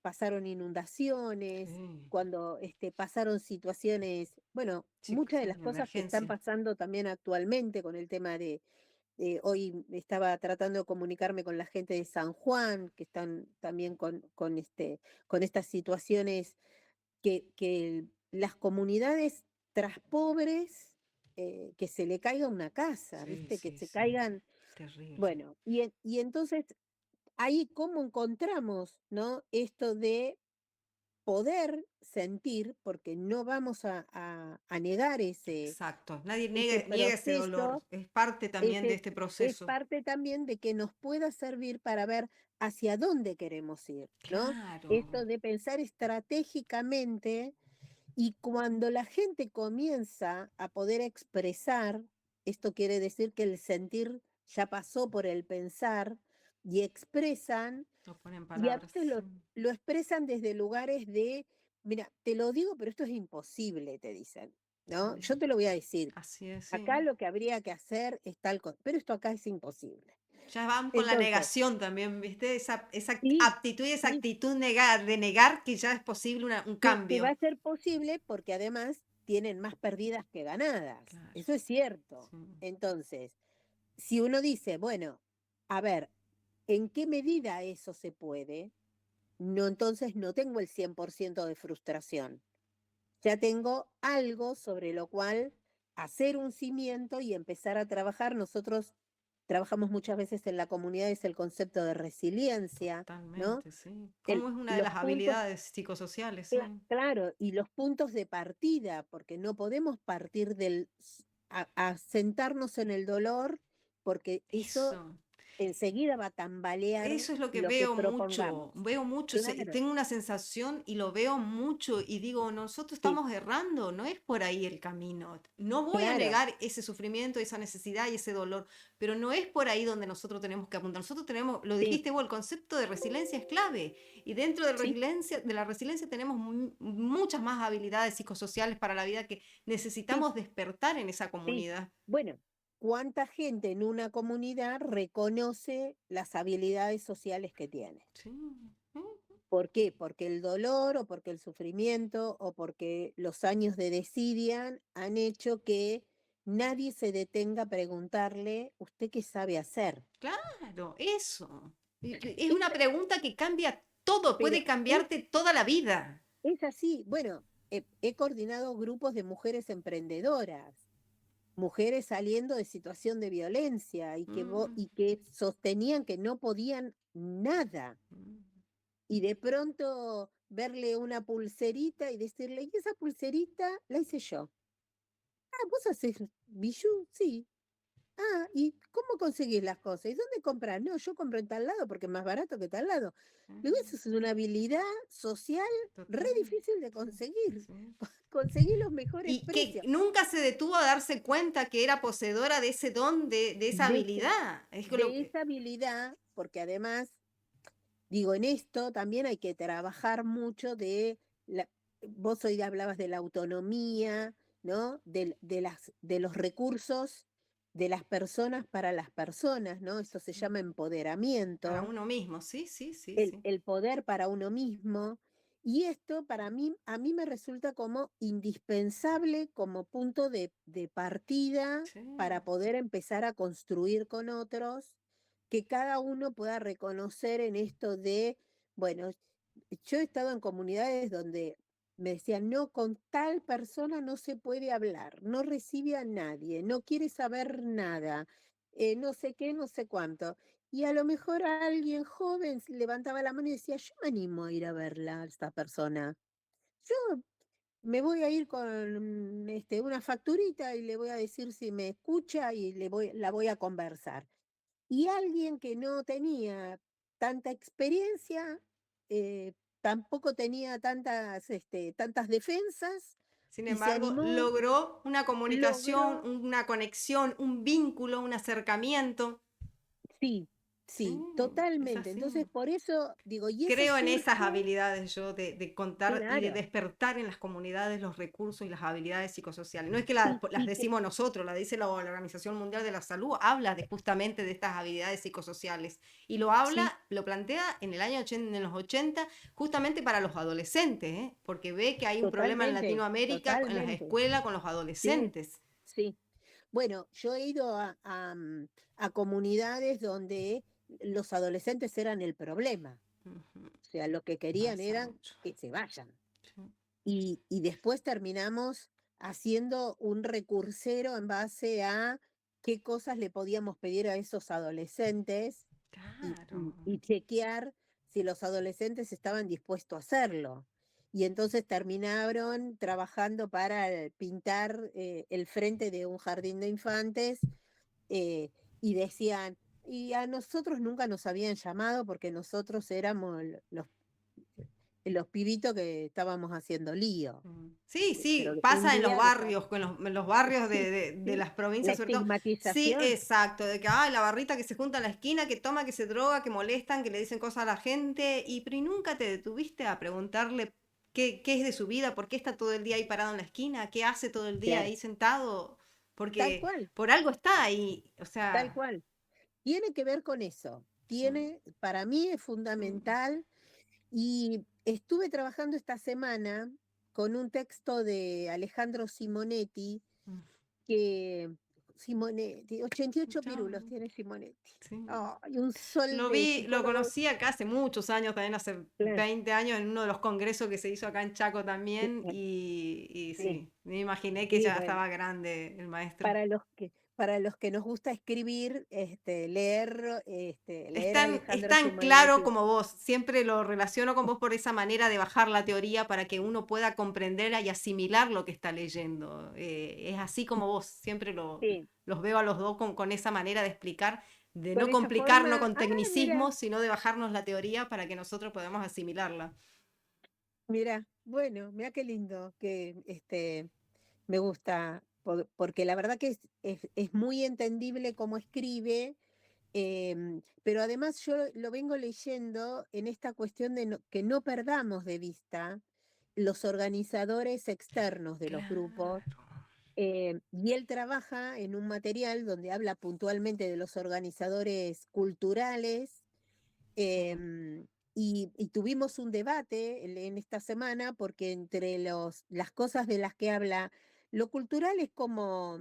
pasaron inundaciones, Sí, cuando pasaron situaciones, bueno, sí, muchas de sí, las de cosas que están emergencia. pasando también actualmente con el tema hoy estaba tratando de comunicarme con la gente de San Juan, que están también con estas situaciones que las comunidades tras pobres, que se le caiga una casa, Sí, ¿viste? Que sí, se sí, caigan, terrible. bueno, y entonces ahí cómo encontramos, ¿no? Esto de poder sentir, porque no vamos a negar Exacto. Nadie ese niega ese dolor. proceso, Es parte también de ese este es proceso. parte también de que nos pueda servir para ver hacia dónde queremos ir, ¿no? Claro. Esto de pensar estratégicamente y cuando la gente comienza a poder expresar, esto quiere decir que el sentir ya pasó por el pensar y expresan, Lo pone en y a palabras. veces Sí. lo expresan desde lugares de, mira, te lo digo, pero esto es imposible, te dicen, ¿no? Sí. Yo te lo voy a decir, Así es, acá sí. lo que habría que hacer es tal cosa, pero esto acá es imposible. Ya van con la Entonces, negación también, ¿viste? Esa sí, aptitud y esa sí, actitud de negar que ya es posible un que va cambio. a ser posible porque además tienen más perdidas que ganadas. Claro. Eso es cierto. Sí. Entonces, si uno dice, bueno, a ver, ¿en qué medida eso se puede? No, entonces no tengo el 100% de frustración. Ya tengo algo sobre lo cual hacer un cimiento y empezar a trabajar. Nosotros trabajamos muchas veces en la comunidad, es el concepto de resiliencia, ¿no? Totalmente, sí. ¿Cómo es una de Los las puntos, habilidades psicosociales? Sí. claro, y los puntos de partida, porque no podemos partir a sentarnos en el dolor, porque eso Eso. enseguida va a tambalear Eso es lo que lo que propongamos. veo mucho, Claro, tengo una sensación y lo veo mucho y digo, nosotros sí, estamos errando, no es por ahí el camino. No voy a claro, negar ese sufrimiento, esa necesidad y ese dolor, pero no es por ahí donde nosotros tenemos que apuntar. Nosotros tenemos, lo sí, dijiste vos, el concepto de resiliencia es clave y dentro sí, de la resiliencia tenemos muchas más habilidades psicosociales para la vida que sí, necesitamos despertar en esa sí. comunidad. Bueno, ¿cuánta gente en una comunidad reconoce las habilidades sociales que tiene? Sí. ¿Eh? ¿Por qué? Porque el dolor o porque el sufrimiento o porque los años de desidia han hecho que nadie se detenga a preguntarle, ¿usted qué sabe hacer? Claro, eso. Es Es, una pregunta que cambia todo, puede pero es, cambiarte toda la vida. es así. Bueno, he coordinado grupos de mujeres emprendedoras, mujeres saliendo de situación de violencia Mm, y que sostenían que no podían nada. mm. Y de pronto verle una pulserita y decirle, y esa pulserita la hice yo. Ah, ¿vos haces bijú? Sí. Ah, ¿y cómo conseguís las cosas? ¿Y dónde compras? No, yo compro en tal lado porque es más barato que tal lado. Luego eso es una habilidad social re Total. difícil de Sí, conseguir. sí. Conseguir los mejores Y que precios nunca se detuvo a darse cuenta que era poseedora de ese don, de esa de, ese- habilidad. Es que de esa habilidad, porque además, digo, en esto también hay que trabajar mucho vos hoy hablabas de la autonomía, ¿no? De los recursos de las personas para las personas, ¿no? Esto se llama para empoderamiento, uno mismo, sí, sí, sí, sí. el poder para uno mismo. Y esto para mí, a mí me resulta como indispensable como punto de partida Sí, para poder empezar a construir con otros, que cada uno pueda reconocer en esto de, bueno, yo he estado en comunidades donde me decían, no, con tal persona no se puede hablar, no recibe a nadie, no quiere saber nada, no sé qué, no sé cuánto. Y a lo mejor alguien joven levantaba la mano y decía, yo me animo a ir a verla a esta persona. Yo me voy a ir con una facturita y le voy a decir si me escucha y la voy a conversar. Y alguien que no tenía tanta experiencia, tampoco tenía tantas defensas sin y se embargo, animó, logró una comunicación, logró, una conexión, un vínculo, un acercamiento. sí, Sí, sí, es totalmente. así. Entonces, por eso digo, y eso Creo en esas surge, habilidades yo de contar y de claro, despertar en las comunidades los recursos y las habilidades psicosociales. No es que las y que decimos nosotros, la dice la Organización Mundial de la Salud, habla de justamente de estas habilidades psicosociales y lo sí, habla, lo plantea en el año 80, en los 80, justamente para los adolescentes, ¿eh? Porque ve que hay un problema en totalmente, Latinoamérica en las totalmente, escuelas con los sí, adolescentes. sí. Bueno, yo he ido a comunidades donde los adolescentes eran el problema. Ujú, O sea, lo que querían pasa eran mucho. que se vayan. Sí. Y después terminamos haciendo un recursero en base a qué cosas le podíamos pedir a esos adolescentes Claro. y chequear si los adolescentes estaban dispuestos a hacerlo. Y entonces terminaron trabajando para pintar el frente de un jardín de infantes eh, y decían, y a nosotros nunca nos habían llamado porque nosotros éramos los pibitos que estábamos haciendo lío. Sí, Pero sí, un pasa en los día barrios, en los barrios sí, de sí, las la provincias sobre todo. Sí, estigmatización, exacto, de que, ay, la barrita que se junta en la esquina, que toma, que se droga, que molestan, que le dicen cosas a la gente, pero ¿y nunca te detuviste a preguntarle qué es de su vida? ¿Por qué está todo el día ahí parado en la esquina? ¿Qué hace todo el día claro, ahí sentado? tal Porque cual, por algo está ahí, o tal sea, cual. Tiene que ver con eso. sí, Para mí es sí, fundamental y estuve trabajando esta semana con un texto de Alejandro Simonetti, mm, que Simonetti, 88 chao, pirulos tiene Simonetti. sí. Ay, un sol Lo de vi, lo psicólogo. conocí acá hace muchos años, también hace Claro, 20 años, en uno de los congresos que se hizo acá en Chaco sí, también, y sí, sí, me imaginé que sí, ya bueno. estaba grande el maestro. Para los que nos gusta escribir, Es leer a tan, es Alejandro tan claro Simonetti. como vos, siempre lo relaciono con vos por esa manera de bajar la teoría para que uno pueda comprenderla y asimilar lo que está leyendo. Es así como vos, siempre Sí, los veo a los dos con esa manera de explicar, de con no esa complicarnos forma, con mira, tecnicismos, sino de bajarnos la teoría para que nosotros podamos asimilarla. mira, bueno, mira qué lindo que me gusta, porque la verdad que es muy entendible cómo escribe, pero además yo lo vengo leyendo en esta cuestión de que no perdamos de vista los organizadores externos de los grupos. Claro. Y él trabaja en un material donde habla puntualmente de los organizadores culturales. Sí, Y tuvimos un debate en esta semana porque entre las cosas de las que habla, lo cultural es como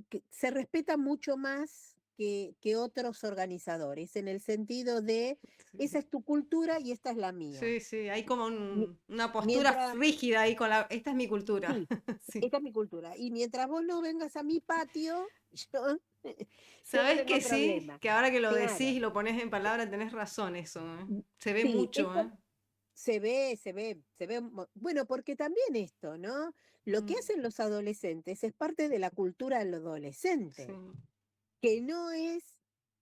que se respeta mucho más que otros organizadores, en el sentido de, esa sí. es tu cultura y esta es la mía. Sí, sí, hay como Mi- una postura Mientras, rígida ahí con la... Esta es mi cultura. sí, Sí. esta es mi cultura. Y mientras vos no vengas a mi patio, yo, yo no ¿Sabes tengo que sí? problema. Que ahora que lo decís Claro. y lo pones en palabras, tenés razón eso, ¿eh? Se ve Sí, mucho, ¿eh? esto se ve, bueno, porque también esto, ¿no? Lo que Mm, hacen los adolescentes es parte de la cultura del sí, adolescente, que no es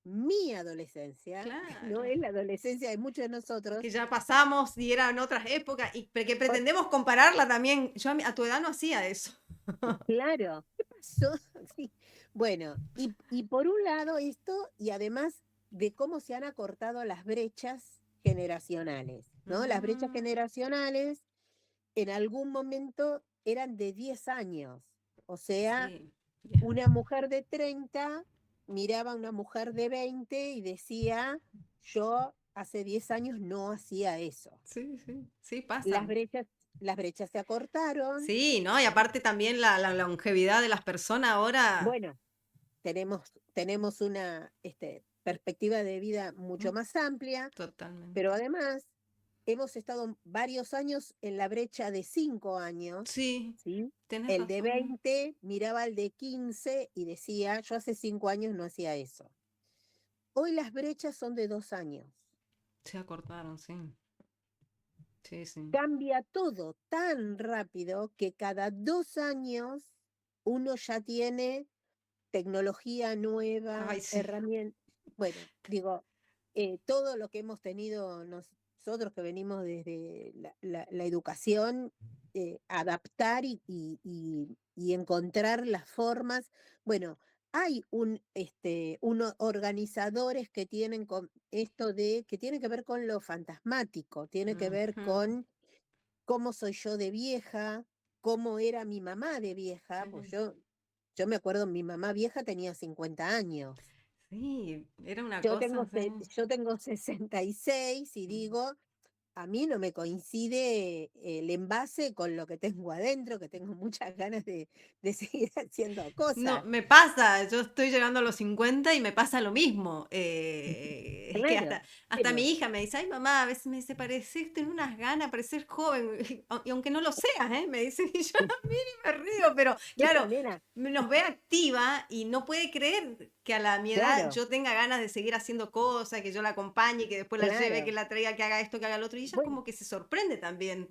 mi adolescencia, no claro. es la adolescencia de muchos de nosotros. Que ya pasamos y era en otras épocas y que Por- pretendemos compararla también. Yo a tu edad no hacía eso. claro, ¿qué pasó? Sí. Bueno, y por un lado esto, y además de cómo se han acortado las brechas generacionales, ¿no? Las brechas Mm, generacionales en algún momento eran de 10 años. O sea, sí. una mujer de 30 miraba a una mujer de 20 y decía, yo hace 10 años no hacía eso. Sí, sí, sí, Las pasan. brechas, las brechas se acortaron. Sí, ¿no? Y aparte también la longevidad de las personas ahora. Bueno, tenemos una perspectiva de vida mucho Mm, más amplia, pero totalmente. además hemos estado varios años en la brecha de 5 años, Sí, ¿sí? tenés El de razón. 20 miraba al de 15 y decía, yo hace 5 años no hacía eso. Hoy las brechas son de 2 años. Se acortaron, sí. Sí, sí. Cambia todo tan rápido que cada 2 años uno ya tiene tecnología nueva, Ay, sí. herramientas. Bueno, digo, todo lo que hemos tenido nosotros que venimos desde la educación, adaptar y encontrar las formas. Bueno, hay organizadores que tienen con esto que tiene que ver con lo fantasmático, tiene que ver Ujú, con cómo soy yo de vieja, cómo era mi mamá de vieja, pues sí. yo me acuerdo, mi mamá vieja tenía 50 años. Sí, era una cosa, sí. Yo tengo 66 y digo, a mí no me coincide el envase con lo que tengo adentro, que tengo muchas ganas de seguir haciendo No, cosas. me pasa, yo estoy llegando a los 50 y me pasa lo mismo. Es que Claro, hasta mi bueno, hija me dice, ay mamá, a veces me dice, pareces, tenés unas ganas, parecer joven, y aunque no lo seas, ¿eh? Me dice, y yo miro y me río, pero bueno, claro, nena, nos ve activa y no puede creer que a mi edad claro, yo tenga ganas de seguir haciendo cosas, que yo la acompañe, que después la lleve, que claro. la traiga, que haga esto, que haga lo otro, y ella Bueno, como que se sorprende también.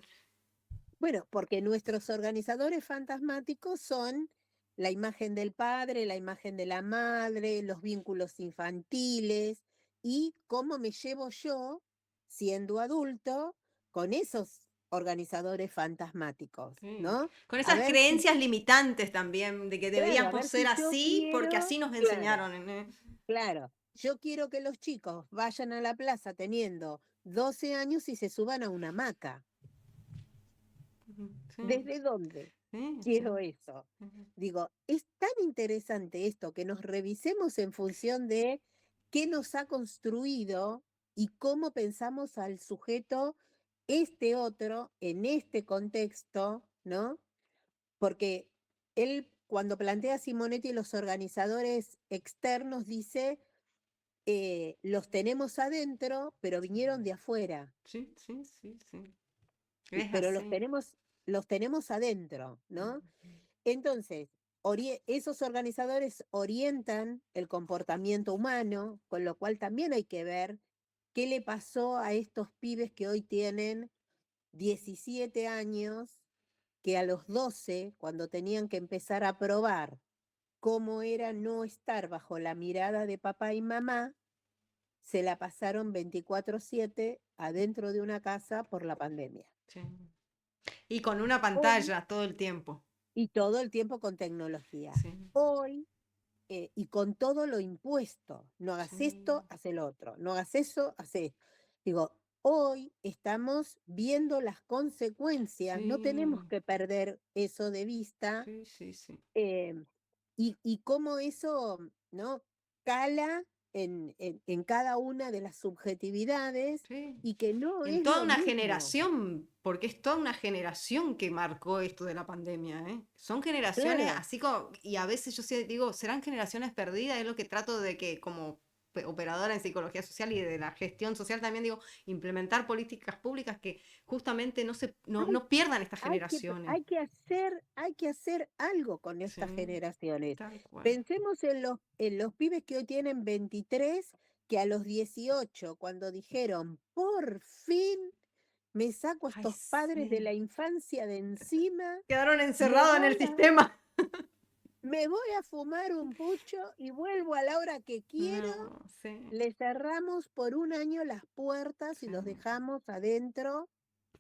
bueno, porque nuestros organizadores fantasmáticos son la imagen del padre, la imagen de la madre, los vínculos infantiles y cómo me llevo yo, siendo adulto, con esos organizadores fantasmáticos, Sí. ¿no? Con A esas ver si, creencias limitantes también, de que claro, a deberíamos ver ser si yo así porque quiero, así nos claro, enseñaron. claro, yo quiero que los chicos vayan a la plaza teniendo 12 años y se suban a una hamaca. Ujú, sí, ¿Desde dónde sí, quiero sí. eso? Ujú, Digo, es tan interesante esto que nos revisemos en función de qué nos ha construido y cómo pensamos al sujeto este otro en este contexto, ¿no? Porque él, cuando plantea a Simonetti los organizadores externos, dice, los tenemos adentro, pero vinieron de afuera, sí, sí, sí, sí. Es pero así. los tenemos adentro, ¿no? Ujú, Entonces, esos organizadores orientan el comportamiento humano, con lo cual también hay que ver qué le pasó a estos pibes que hoy tienen 17 años, que a los 12, cuando tenían que empezar a probar cómo era no estar bajo la mirada de papá y mamá, se la pasaron 24/7 adentro de una casa por la pandemia. sí. Y con una Hoy, pantalla todo el tiempo. y todo el tiempo con tecnología. Sí, Hoy y con todo lo impuesto. No hagas sí, esto, haz el otro. No hagas eso, haz esto. Digo, hoy estamos viendo las consecuencias, no tenemos sí, que perder eso de vista sí, sí, sí. eh, y cómo eso, ¿no? Cala en cada una de las subjetividades Sí. y que no En es toda lo una mismo. generación, porque es toda una generación que marcó esto de la pandemia, ¿eh? Son generaciones Claro. así como, y a veces yo sí digo, serán generaciones perdidas, es lo que trato de que como operadora en psicología social y de la gestión social también digo, implementar políticas públicas que justamente Hay no pierdan estas generaciones. hay que hacer algo con Sí, estas generaciones. tal cual. Pensemos en los pibes que hoy tienen 23, que a los 18, cuando dijeron, por fin me saco a Ay, estos padres de sí. la infancia de encima, Quedaron me encerrados en el voy a, sistema. me voy a fumar un pucho y vuelvo a la hora que quiero, No, sí, le cerramos por un año las puertas y sí. los dejamos adentro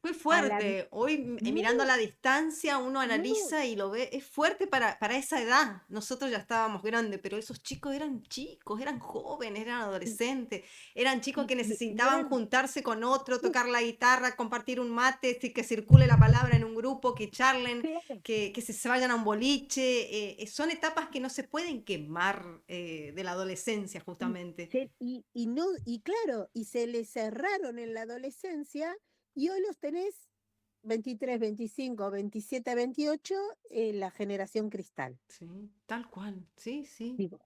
Fue a la... fuerte. Hoy Muy, mirando a la distancia uno muy, analiza y lo ve. Es fuerte para esa edad. Nosotros ya estábamos grandes, pero esos chicos eran chicos, eran jóvenes, eran adolescentes. Eran chicos que y necesitaban eran juntarse con otro, uf, tocar la guitarra, compartir un mate, que circule la palabra en un grupo, que charlen, claro, que se vayan a un boliche. Son etapas que no se pueden quemar de la adolescencia, justamente. y no, y claro, y se les cerraron en la adolescencia y hoy los tenés 23, 25, 27, 28, la generación cristal. Sí, tal cual. Sí, sí, Digo,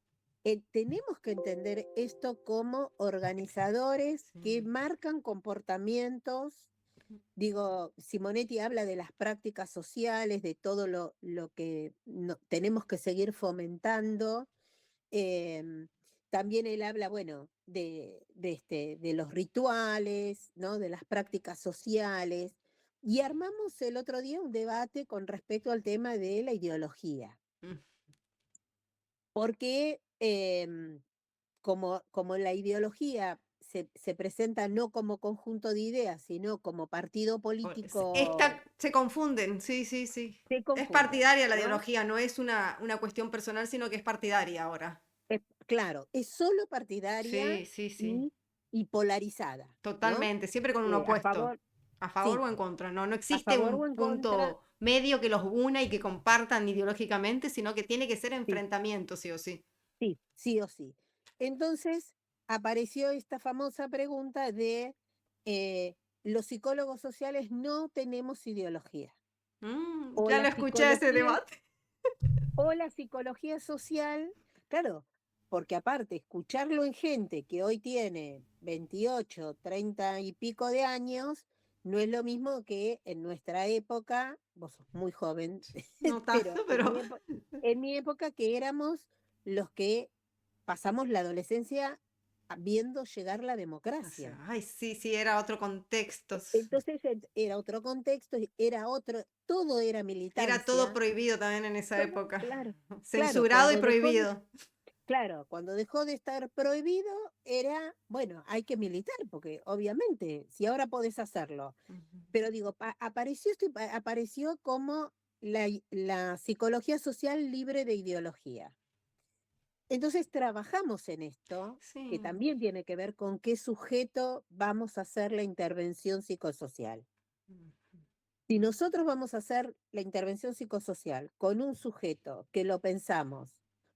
tenemos que entender esto como organizadores que sí. marcan comportamientos. Digo, Simonetti habla de las prácticas sociales, de todo lo que tenemos que seguir fomentando. Em, También él habla, bueno, de los rituales, ¿no? De las prácticas sociales. Y armamos el otro día un debate con respecto al tema de la ideología, Mm, porque como la ideología se presenta no como conjunto de ideas, sino como partido político, Se confunden, sí, sí, sí. se Es confunden, partidaria la ¿no? ideología, no es una cuestión personal, sino que es partidaria ahora. Claro, es solo partidaria Sí, sí, sí. y, y polarizada, ¿no? Totalmente, siempre con un A opuesto. favor, A favor sí, o en contra. No, no a existe favor un o en contra, punto medio que los una y que compartan ideológicamente, sino que tiene que ser sí, enfrentamiento, sí o sí. sí, sí o sí. Entonces apareció esta famosa pregunta de los psicólogos sociales no tenemos ideología. O Ya lo la escuché ese psicología, debate. o la psicología social, claro, porque aparte, escucharlo en gente que hoy tiene 28, 30 y pico de años, no es lo mismo que en nuestra época, vos sos muy joven, No pero tanto, pero. en mi época que éramos los que pasamos la adolescencia viendo llegar la O sea, democracia. ay, sí, sí, era otro contexto. Entonces era otro contexto, era otro, todo era Era todo militancia, prohibido también en esa todo, época. claro, claro, Censurado y prohibido. claro, cuando dejó de estar prohibido era, bueno, hay que militar, porque obviamente, si ahora podés hacerlo, Ujú. pero digo, apareció como la psicología social libre de ideología. Entonces trabajamos en esto, que Sí. también tiene que ver con qué sujeto vamos a hacer la intervención psicosocial. Ujú. Si nosotros vamos a hacer la intervención psicosocial con un sujeto que lo pensamos,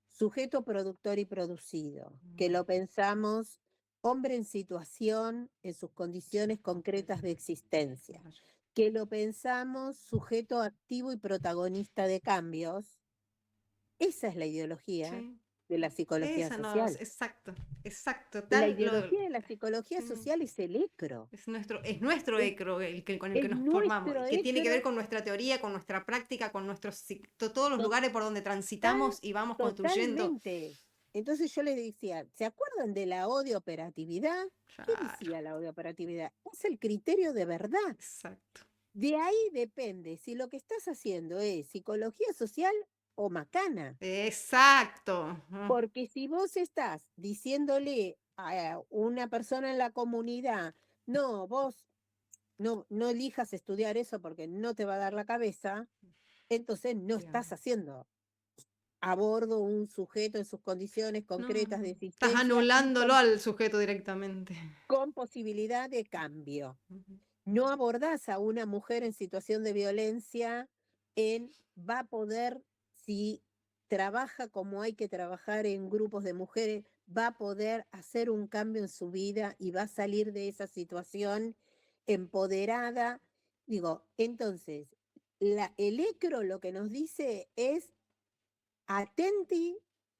sujeto productor y producido, que lo pensamos hombre en situación, en sus condiciones concretas de existencia, Claro. que lo pensamos sujeto activo y protagonista de cambios, esa es la ideología Sí. de la psicología Esa no, social. exacto, exacto. La Tal, ideología de la psicología sí. social es el ECRO, Es nuestro es, ecro con el que es nos formamos y nuestro que tiene que ver ECRO. con nuestra teoría, con nuestra práctica, con todos los lugares por donde Total, transitamos y vamos construyendo. totalmente. Entonces yo les decía, ¿se acuerdan de la operatividad? ¿Qué Claro, decía la operatividad? Es el criterio de verdad. exacto. De ahí depende si lo que estás haciendo es psicología social o macana. Exacto. Porque si vos estás diciéndole a una persona en la comunidad, no, vos no elijas estudiar eso porque no te va a dar la cabeza, entonces no estás Bien. haciendo a bordo un sujeto en sus condiciones No, concretas de estás existencia y anulándolo al sujeto directamente. con posibilidad de cambio. Ujú. No abordás a una mujer en situación de violencia en va a poder, si trabaja como hay que trabajar en grupos de mujeres, va a poder hacer un cambio en su vida y va a salir de esa situación empoderada. Digo, entonces, el ECRO lo que nos dice es atenti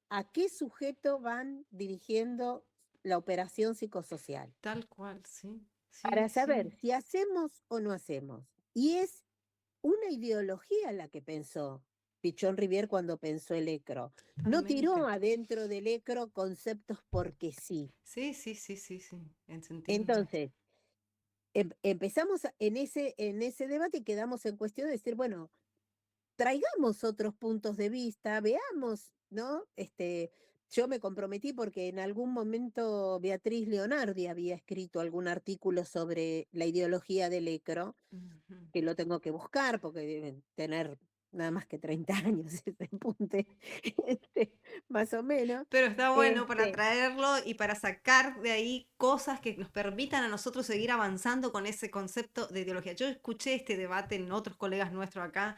a qué sujeto van dirigiendo la operación psicosocial, Tal cual, sí. Sí, para saber sí. si hacemos o no hacemos. Y es una ideología la que pensó Pichón Rivière cuando pensó el ECRO. No tiró Totalmente. adentro del ECRO conceptos porque sí. Sí, sí, sí, sí, sí. Se entiende. Entonces, empezamos en ese debate y quedamos en cuestión de decir, bueno, traigamos otros puntos de vista, veamos, ¿no? Yo me comprometí porque en algún momento Beatriz Leonardi había escrito algún artículo sobre la ideología del ECRO, Ujú. que lo tengo que buscar porque deben tener nada más que 30 años ese punte, más o menos. Pero está bueno para Este, traerlo y para sacar de ahí cosas que nos permitan a nosotros seguir avanzando con ese concepto de ideología. Yo escuché este debate en otros colegas nuestros acá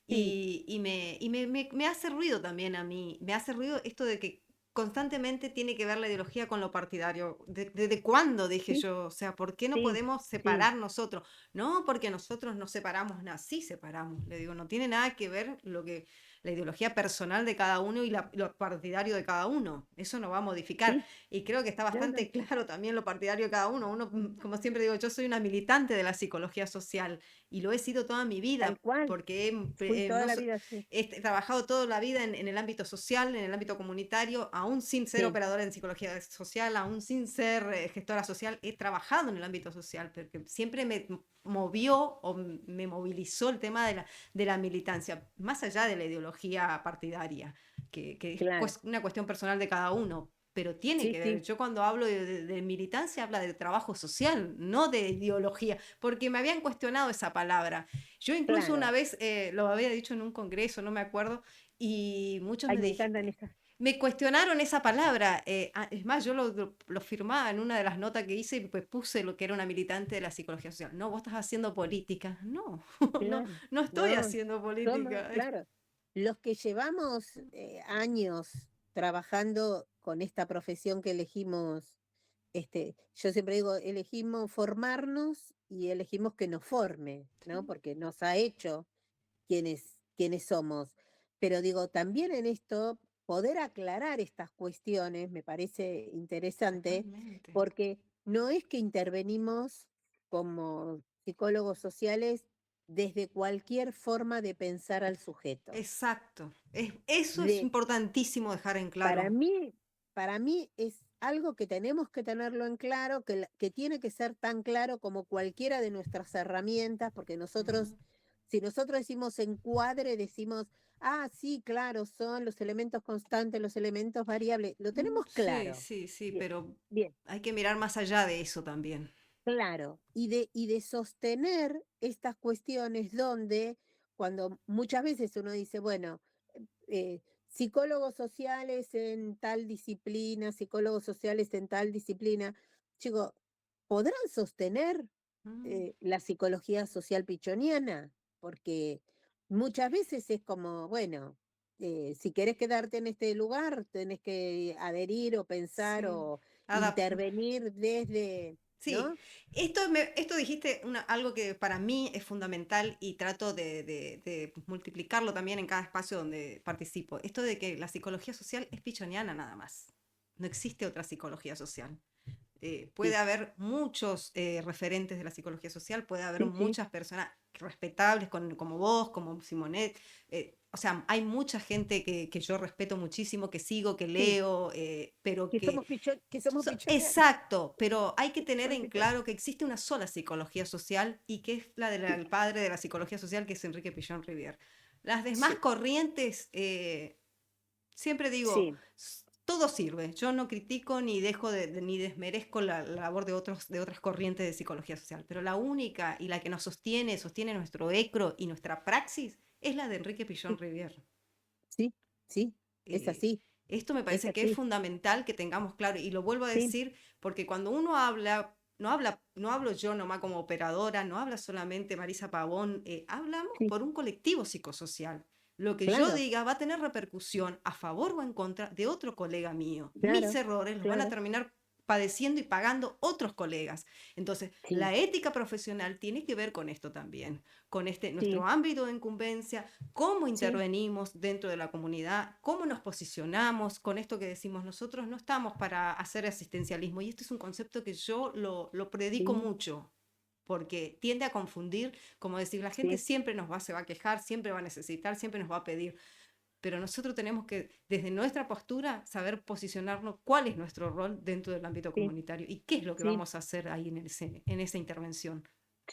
sí, y me hace ruido también a mí. Me hace ruido esto de que constantemente tiene que ver la ideología con lo partidario. ¿Desde cuándo, dije sí, yo? O sea, ¿por qué no sí, podemos sí, separar nosotros? No, porque nosotros nos separamos, nada, sí separamos. Le digo, no tiene nada que ver la ideología personal de cada uno y lo partidario de cada uno. Eso no va a modificar. sí, Y creo que está no, no, bastante claro también lo partidario de cada uno. Uno, como siempre digo, yo soy una militante de la psicología social y lo he sido toda mi tal vida cual, porque fui toda no la vida así, he trabajado toda la vida en el ámbito social, en el ámbito comunitario, aún sin ser sí, operadora en psicología social, aún sin ser gestora social, he trabajado en el ámbito social, porque siempre me movió o me movilizó el tema de la militancia, más allá de la ideología partidaria, que es claro. una cuestión personal de cada uno. pero tiene Sí, que ver. sí, Yo cuando hablo de militancia, habla de trabajo social, no de ideología, porque me habían cuestionado esa palabra. Yo incluso una claro. vez lo había dicho en un congreso, no me acuerdo, y muchos Ay, me encantan esas. me cuestionaron esa palabra. Es más, yo lo firmaba en una de las notas que hice y pues puse lo que era una militante de la psicología social. No, vos estás haciendo política. No, no, Claro. no estoy No, haciendo somos, política. claro, los que llevamos años trabajando con esta profesión que elegimos, yo siempre digo, elegimos formarnos y elegimos que nos forme, ¿no? Sí, Porque nos ha hecho quienes somos. Pero digo, también en esto, poder aclarar estas cuestiones me parece interesante, totalmente. porque no es que intervenimos como psicólogos sociales desde cualquier forma de pensar al sujeto. Exacto. Eso es De, importantísimo dejar en para claro. mí, para mí es algo que tenemos que tenerlo en claro, que tiene que ser tan claro como cualquiera de nuestras herramientas, porque nosotros, Ujú. si nosotros decimos encuadre, decimos, ah, sí, claro, son los elementos constantes, los elementos variables, lo tenemos Sí, claro. sí, sí, Bien, pero bien. hay que mirar más allá de eso también. Claro, y de sostener estas cuestiones donde cuando muchas veces uno dice, bueno, psicólogos sociales en tal disciplina, psicólogos sociales en tal disciplina, digo, ¿podrán sostener Mm, la psicología social pichoniana? Porque muchas veces es como, bueno, si querés quedarte en este lugar, tenés que adherir o pensar sí. o Adap- intervenir desde, Sí, ¿no? esto dijiste algo que para mí es fundamental y trato de multiplicarlo también en cada espacio donde participo. Esto de que la psicología social es pichoniana nada más. No existe otra psicología social. Puede Sí, haber muchos referentes de la psicología social, puede haber sí, sí, muchas personas respetables como vos, como Simonet. O sea, hay mucha gente que yo respeto muchísimo, que sigo, que sí, leo, pero que que somos pichonianos. Exacto, pero hay que tener Somos en pichonianos. claro que existe una sola psicología social y que es la Sí, del padre de la psicología social, que es Enrique Pillón Rivière. Las demás sí, corrientes, siempre digo, sí, todo sirve. Yo no critico ni dejo ni desmerezco la labor de otras corrientes de psicología social, pero la única y la que nos sostiene nuestro ECRO y nuestra praxis, es la de Enrique Pillón sí, Rivière. sí, sí, es eh, así, Esto me es parece que es así. fundamental que tengamos claro, y lo vuelvo a Sí, decir, porque cuando uno habla, no hablo yo nomás como operadora, no habla solamente Marisa Pavón, hablamos sí, por un colectivo psicosocial. Lo que yo claro, diga va a tener repercusión a favor o en contra de otro colega mío. Mis claro, errores los van a claro, terminar padeciendo y pagando otros colegas. Entonces, sí, la ética profesional tiene que ver con esto también, con nuestro sí, ámbito de incumbencia, cómo sí, intervenimos dentro de la comunidad, cómo nos posicionamos con esto que decimos nosotros. No estamos para hacer asistencialismo y este es un concepto que yo lo predico sí, mucho porque tiende a confundir, como decir, la gente sí, siempre se va a quejar, siempre va a necesitar, siempre nos va a pedir, pero nosotros tenemos que, desde nuestra postura, saber posicionarnos cuál es nuestro rol dentro del ámbito sí, comunitario y qué es lo que sí, vamos a hacer ahí en esa intervención.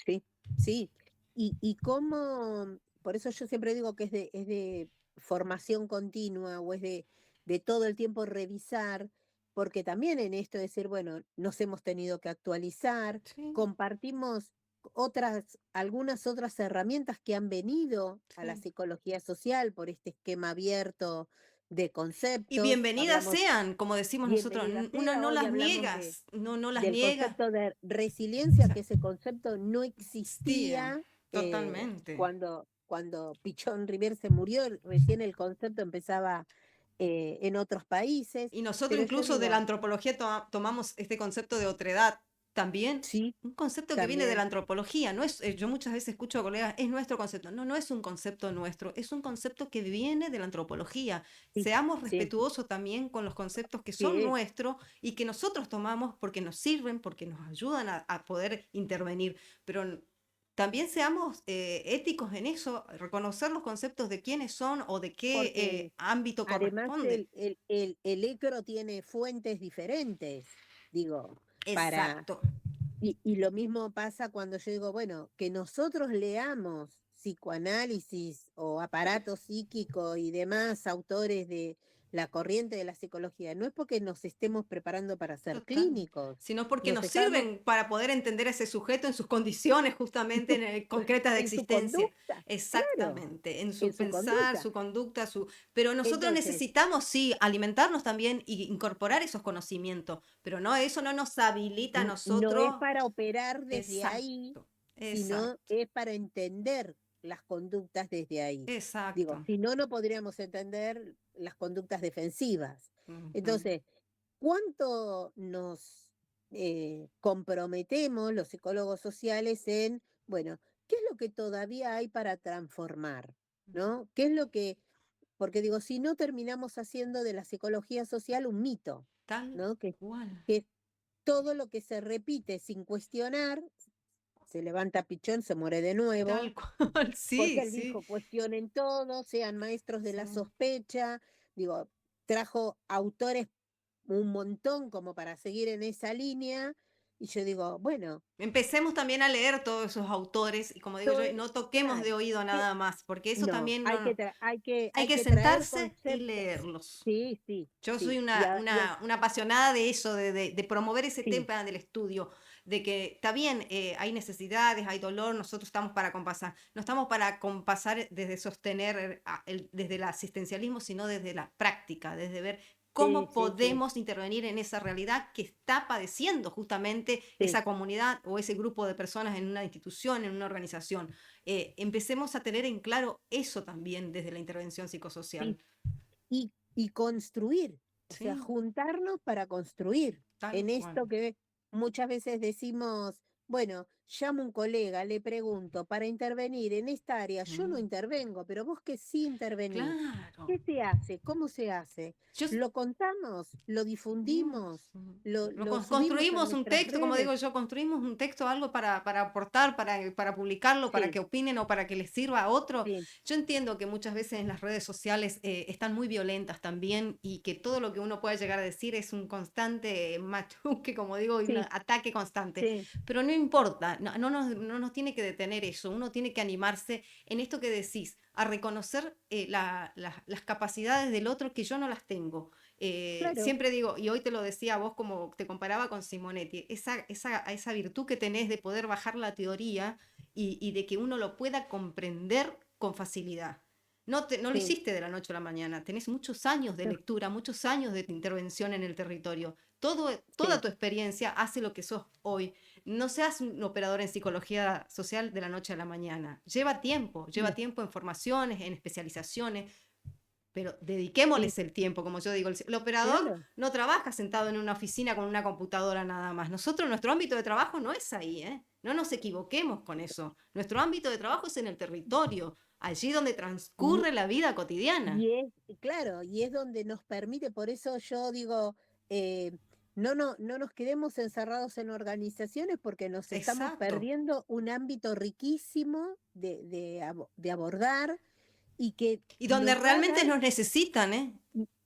sí, sí. Y cómo, por eso yo siempre digo que es de formación continua o es de todo el tiempo revisar, porque también en esto de decir, bueno, nos hemos tenido que actualizar, Sí, compartimos algunas otras herramientas que han venido a la sí. psicología social por este esquema abierto de Y conceptos. bienvenidas Hablamos, sean, como decimos nosotros, bienvenida uno sea, no hoy las hablamos de niegas, no las del niega. concepto de O resiliencia, sea, que ese concepto no existía existía totalmente. cuando Pichón Rivière se murió, recién el concepto empezaba en otros países, Y nosotros pero yo incluso de la digo, antropología tomamos este concepto de otredad también, sí, un concepto que viene de la también, antropología, no es, yo muchas veces escucho a colegas, es nuestro concepto. No, no es un concepto nuestro, es un concepto que viene de la antropología. sí, Seamos sí, respetuosos también con los conceptos que son sí, nuestros y que nosotros tomamos porque nos sirven, porque nos ayudan a poder intervenir, pero también seamos éticos en eso, reconocer los conceptos de quiénes son o de qué porque ámbito además corresponde. el ECRO tiene fuentes diferentes, digo, para. Exacto. Y lo mismo pasa cuando yo digo, bueno, que nosotros leamos psicoanálisis o aparato psíquico y demás autores la corriente de la psicología, no es porque nos estemos preparando para ser Total. clínicos, Sino porque nos nos estamos sirven para poder entender a ese sujeto en sus condiciones justamente concretas de en su existencia. conducta, claro, Exactamente, en en su su pensar, conducta. su conducta, Pero nosotros Entonces, necesitamos, sí, alimentarnos también y incorporar esos conocimientos, pero no, eso no nos habilita a no es nosotros. para operar desde ahí, Exacto, sino exacto, es para entender las conductas desde ahí. Digo, exacto. si no, no podríamos entender las conductas defensivas. Ujú. Entonces, ¿cuánto nos comprometemos los psicólogos sociales en, bueno, qué es lo que todavía hay para transformar? ¿No? ¿Qué es lo que, porque digo, si no terminamos haciendo de la psicología social un mito, Tal ¿no? cual, Que todo lo que se repite sin cuestionar, se levanta pichón, se muere de nuevo, tal cual, sí, porque él sí, dijo, cuestionen todo, sean maestros de sí. la sospecha, digo, trajo autores un montón como para seguir en esa línea, y yo digo, bueno, Empecemos también a leer todos esos autores y como digo yo, todo, no toquemos claro, de oído que nada más, porque eso no, también no, hay hay que que traer sentarse y conceptos. leerlos. Sí, sí, Yo soy sí, una apasionada de eso, de promover ese sí, tema del estudio, de que está bien, hay necesidades, hay dolor, nosotros estamos para compasar, no estamos para compasar desde sostener desde el asistencialismo, sino desde la práctica, desde ver sí, cómo sí, sí, podemos intervenir en esa realidad que está padeciendo justamente sí, esa comunidad o ese grupo de personas en una institución, en una organización. Empecemos a tener en claro eso también desde la intervención psicosocial. sí. Y construir, o sea, Sí, juntarnos para construir tal en cual. esto que muchas veces decimos, bueno, llamo a un colega, le pregunto, para intervenir en esta área, yo no Mm, intervengo, pero vos que sí intervenís, claro. ¿qué se hace? ¿Cómo se hace? Yo ¿Lo contamos? ¿Lo Dimos, difundimos? lo ¿Lo subimos a construimos un nuestras texto, como redes? digo yo, construimos un texto, algo para aportar, para publicarlo, para Sí, que opinen o para que les sirva a otro. sí, Yo entiendo que muchas veces en las redes sociales están muy violentas también y que todo lo que uno pueda llegar a decir es un constante machuque, como digo, y un sí, ataque constante. sí, Pero no importa, no nos tiene que detener eso, uno tiene que animarse en esto que decís, a reconocer las capacidades del otro que yo no las tengo. claro, Siempre digo, y hoy te lo decía a vos como te comparaba con Simonetti, esa virtud que tenés de poder bajar la teoría y de que uno lo pueda comprender con facilidad. No lo sí, hiciste de la noche a la mañana, tenés muchos años de no, lectura, muchos años de intervención en el territorio. Toda sí, tu experiencia hace lo que sos hoy. No seas un operador en psicología social de la noche a la mañana. Lleva no, tiempo en formaciones, en especializaciones, pero sí, dediquémosles el tiempo, como yo digo, el operador claro. no trabaja sentado en una oficina con una computadora nada más. Nosotros, nuestro ámbito de trabajo no es ahí, ¿eh? No nos equivoquemos con eso. Nuestro ámbito de trabajo es en el territorio, allí donde Y, transcurre la vida cotidiana. y claro, y es donde nos permite, por eso yo digo, no nos quedemos encerrados en organizaciones porque nos estamos Exacto. perdiendo un ámbito riquísimo de abordar y que Y donde nos va a realmente dar, nos necesitan, ¿eh?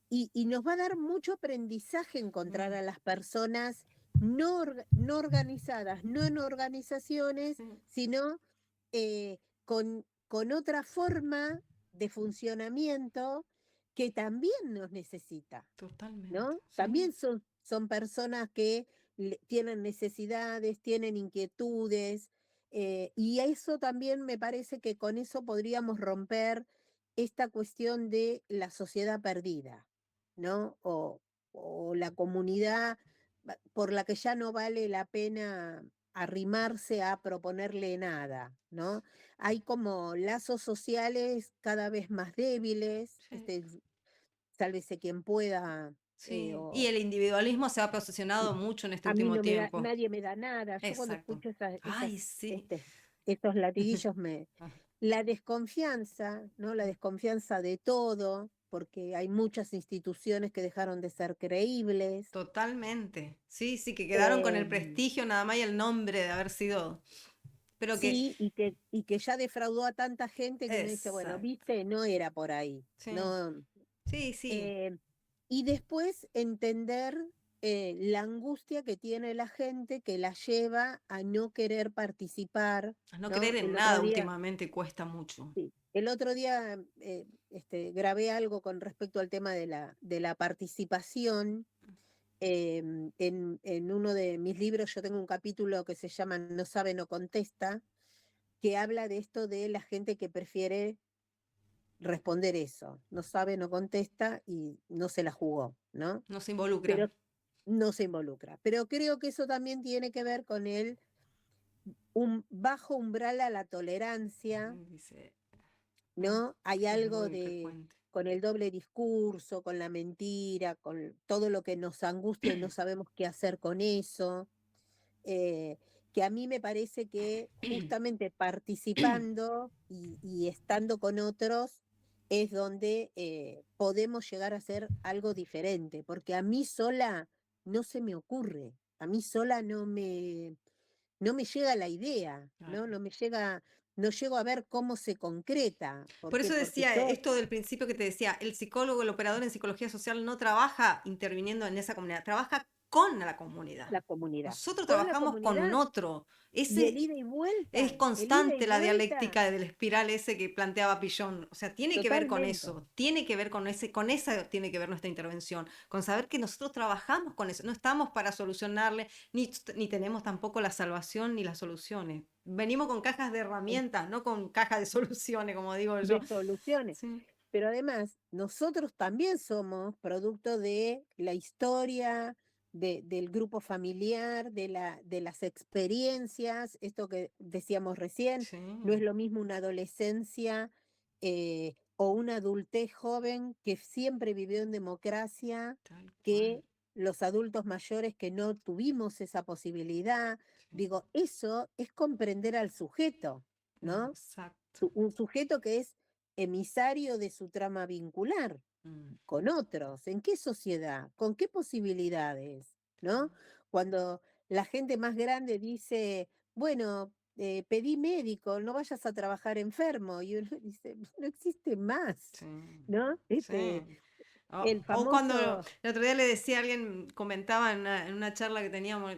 y nos va a dar mucho aprendizaje encontrar Mm, a las personas no organizadas, no en organizaciones, sí, sino con otra forma de funcionamiento que también nos necesita, totalmente. ¿no? Sí, También son personas que tienen necesidades, tienen inquietudes, y a eso también me parece que con eso podríamos romper esta cuestión de la sociedad perdida, ¿no? O la comunidad por la que ya no vale la pena arrimarse a proponerle nada, ¿no? Hay como lazos sociales cada vez más débiles, sí. sálvese quien pueda, Sí. Y o el individualismo se ha posicionado mucho en este a mí último no me da, tiempo. nadie me da nada. Yo cuando Exacto. escucho Ay, sí. estos latiguillos Ah, la desconfianza, ¿no? La desconfianza de todo, porque hay muchas instituciones que dejaron de ser creíbles. totalmente. Sí, sí, que quedaron con el em, prestigio nada más y el nombre de haber sido. Pero que. sí, y que ya defraudó a tanta gente que uno dice, bueno, Exacto. viste, no era por ahí, Sí, no. sí, sí. Eh, y después entender la angustia que tiene la gente que la lleva a no querer participar, A no ¿no? creer en El otro nada día, últimamente cuesta mucho. sí, el otro día grabé algo con respecto al tema de la participación. En uno de mis libros yo tengo un capítulo que se llama No sabe, no contesta, que habla de esto de la gente que prefiere responder eso. No sabe, no contesta y no se la jugó, ¿no? No se involucra. Pero no se involucra. Pero creo que eso también tiene que ver con un bajo umbral a la tolerancia, Dice, ¿no? Hay es algo muy de, frecuente. con el doble discurso, con la mentira, con todo lo que nos angustia y no sabemos qué hacer con eso, que a mí me parece que justamente participando y estando con otros es donde podemos llegar a hacer algo diferente, porque a mí sola no se me ocurre, a mí sola no me llega la idea, Claro. ¿no? No me llega, no llego a ver cómo se concreta. ¿Por Por qué? eso Porque decía yo, esto del principio que te decía, el psicólogo, el operador en psicología social no trabaja interviniendo en esa comunidad, trabaja con la comunidad. la comunidad, Nosotros con la trabajamos con comunidad otro. y el Ese ida y es vuelta, el ida y constante la vuelta, dialéctica del espiral ese que planteaba Pillon. O sea, tiene que ver con totalmente. eso, tiene que ver con esa tiene que ver nuestra intervención, con saber que nosotros trabajamos con eso, no estamos para solucionarle, ni tenemos tampoco la salvación ni las soluciones. Venimos con cajas de herramientas, no con cajas de soluciones, como digo yo. De soluciones. Sí, Pero además, nosotros también somos producto de la historia, del grupo familiar, de las experiencias, esto que decíamos recién, sí, no es lo mismo una adolescencia o una adultez joven que siempre vivió en democracia tal cual. que los adultos mayores que no tuvimos esa posibilidad. Sí, Digo, eso es comprender al sujeto, ¿no? exacto. Un sujeto que es emisario de su trama vincular Mm, con otros. ¿En qué sociedad? ¿Con qué posibilidades? ¿No? Cuando la gente más grande dice, bueno, pedí médico, no vayas a trabajar enfermo, y uno dice, no existe más, sí, ¿no? sí. El O cuando famoso, el otro día le decía a alguien, comentaba en una charla que teníamos,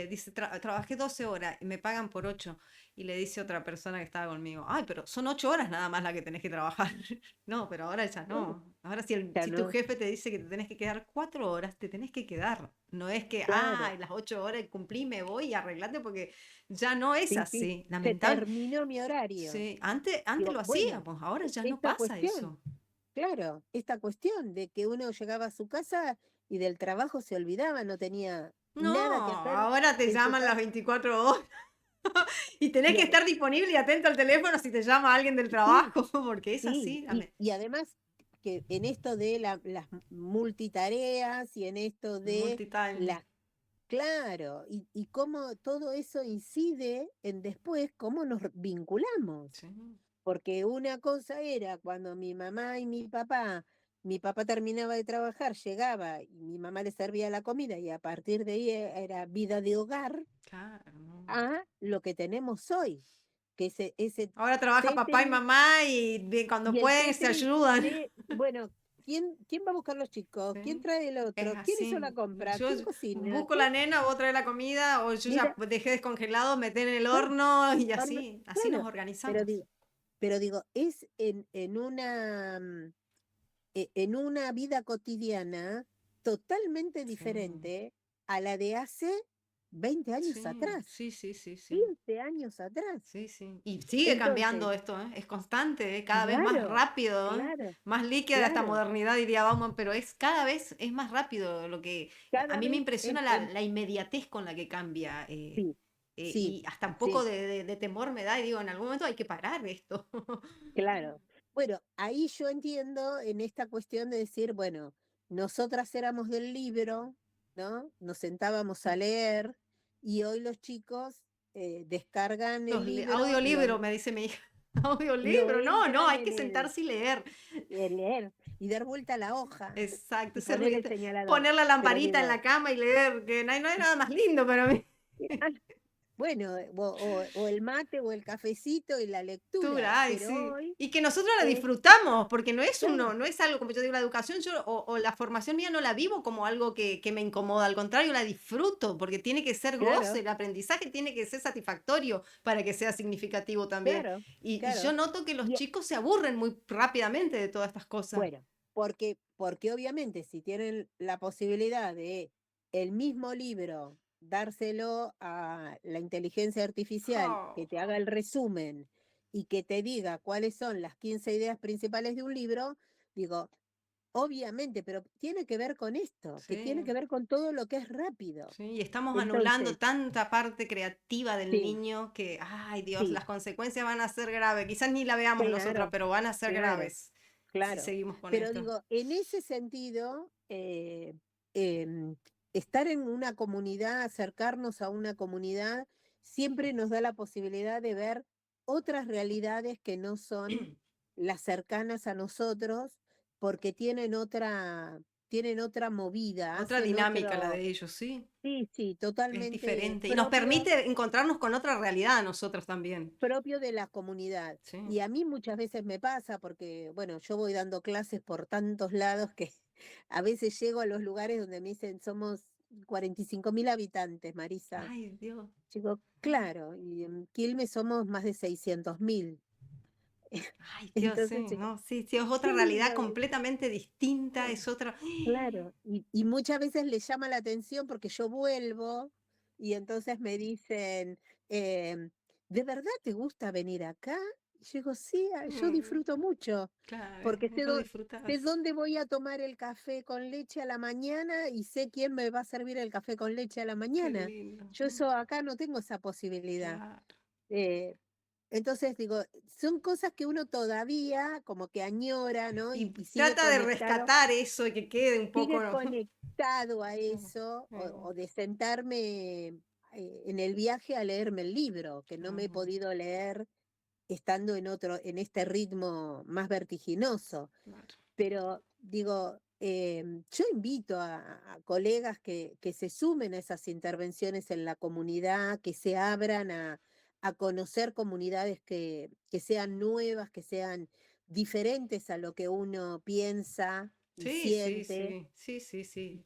dice, trabajé 12 horas y me pagan por 8". Y le dice otra persona que estaba conmigo, ay, pero son 8 horas nada más las que tenés que trabajar. No, pero ahora ya no, no. Ahora si, ya si tu no, jefe te dice que te tenés que quedar 4 horas, te tenés que quedar. No es que, claro, las 8 horas cumplí, me voy y arreglate porque ya no es sí, sí, así. se Lamentable. terminó mi horario. Sí, antes Digo, lo bueno, hacíamos, ahora ya no esta pasa cuestión. eso. Claro, esta cuestión de que uno llegaba a su casa y del trabajo se olvidaba, no tenía No, nada que hacer ahora te en su llaman las casa. 24 horas y tenés que Lo- estar disponible y atento al teléfono si te llama alguien del sí, trabajo, porque es sí, así. y además que en esto de las multitareas y en esto de Multitime. las, claro, y cómo todo eso incide en después cómo nos vinculamos. Sí, Porque una cosa era cuando mi mamá y mi papá terminaba de trabajar, llegaba y mi mamá le servía la comida y a partir de ahí era vida de hogar claro. No. a lo que tenemos hoy, que ese Ahora trabaja papá y Tetris mamá y cuando y el pueden se Tetris ayudan. de, bueno, ¿quién va a buscar los chicos? ¿Quién Sí, trae el es otro? ¿Quién hizo la así. compra? Yo ¿Quién cocina? busco la nena, vos traes la comida, o yo ya Mira, dejé descongelado, meté en el claro, horno y norma- así nos claro, pero organizamos. digo, pero digo, es en una en una vida cotidiana totalmente Sí. diferente a la de hace 20 años Sí, atrás, sí, sí, sí, sí. 15 años atrás. Sí, sí. Y sigue Entonces, cambiando esto, ¿eh? Es constante, ¿eh? Cada vez más claro, rápido, ¿eh? claro, Más líquida esta claro, modernidad, diría Bauman, pero es cada vez es más rápido lo que... A cada mí me vez impresiona la inmediatez con la que cambia. sí, sí, Y hasta un poco sí, de temor me da y digo, en algún momento hay que parar esto. claro. Bueno, ahí yo entiendo en esta cuestión de decir, bueno, nosotras éramos del libro, ¿no? Nos sentábamos a leer y hoy los chicos descargan el libro, Audiolibro, me dice mi hija. lo Audiolibro, no, no, entran hay que sentarse y leer. leer y dar vuelta a la hoja Exacto, y ese poner el ruidito. señalador. Poner la Pero lamparita en digo, la cama y leer, que no hay nada más lindo para mí. Bueno, o el mate o el cafecito y la lectura, Ay, pero sí. hoy, Y que nosotros la eh, disfrutamos, porque no es claro, no es algo, como yo digo, la educación yo, o la formación mía no la vivo como algo que me incomoda, al contrario, la disfruto, porque tiene que ser goce, claro, el aprendizaje tiene que ser satisfactorio para que sea significativo también. claro, Y yo claro. noto que los Y chicos se aburren muy rápidamente de todas estas cosas. bueno, porque obviamente si tienen la posibilidad de el mismo libro dárselo a la inteligencia artificial que Jo, te haga el resumen y que te diga cuáles son las 15 ideas principales de un libro, digo, obviamente, pero tiene que ver con esto, que tiene sí, que ver con todo lo que es rápido. sí, y estamos anulando Entonces, tanta parte creativa del sí, niño que, ay Dios, sí, las consecuencias van a ser graves. Quizás ni la veamos nosotras, claro, pero van a ser claro. graves si Claro, seguimos con pero esto. digo, en ese sentido, em, estar en una comunidad, acercarnos a una comunidad, siempre nos da la posibilidad de ver otras realidades que no son las cercanas a nosotros, porque tienen otra movida, Otra hacen dinámica la otro, de ellos, sí, sí, sí, es totalmente diferente. Y nos permite encontrarnos con otra realidad a nosotros también. propio de la comunidad. Sí. Y a mí muchas veces me pasa, porque, bueno, yo voy dando clases por tantos lados que a veces llego a los lugares donde me dicen, somos 45.000 habitantes, Marisa. Ay, Dios. Digo, claro, y en Quilmes somos más de 600.000. Ay, Dios, Entonces, sí, no, sí, sí, es otra sí, realidad completamente distinta, eh, es otra. claro. Y muchas veces les llama la atención porque yo vuelvo y entonces me dicen, ¿de verdad te gusta venir acá? Y yo digo, sí, yo Mm, disfruto mucho claro, porque lo disfrutas. sé dónde voy a tomar el café con leche a la mañana y sé quién me va a servir el café con leche a la Qué mañana. lindo. Yo eso acá no tengo esa posibilidad. Claro. Eh, entonces digo, son cosas que uno todavía como que añora, ¿no? Y Y sigue trata de conectado, rescatar eso y que quede un poco. sigue conectado a eso, Mm, o de sentarme en el viaje a leerme el libro, que no me he ujú, podido leer estando en este ritmo más vertiginoso. claro. Pero digo, yo invito a colegas que se sumen a esas intervenciones en la comunidad, que se abran a conocer comunidades que sean nuevas, que sean diferentes a lo que uno piensa y Sí, sí, siente, sí, sí, sí, sí.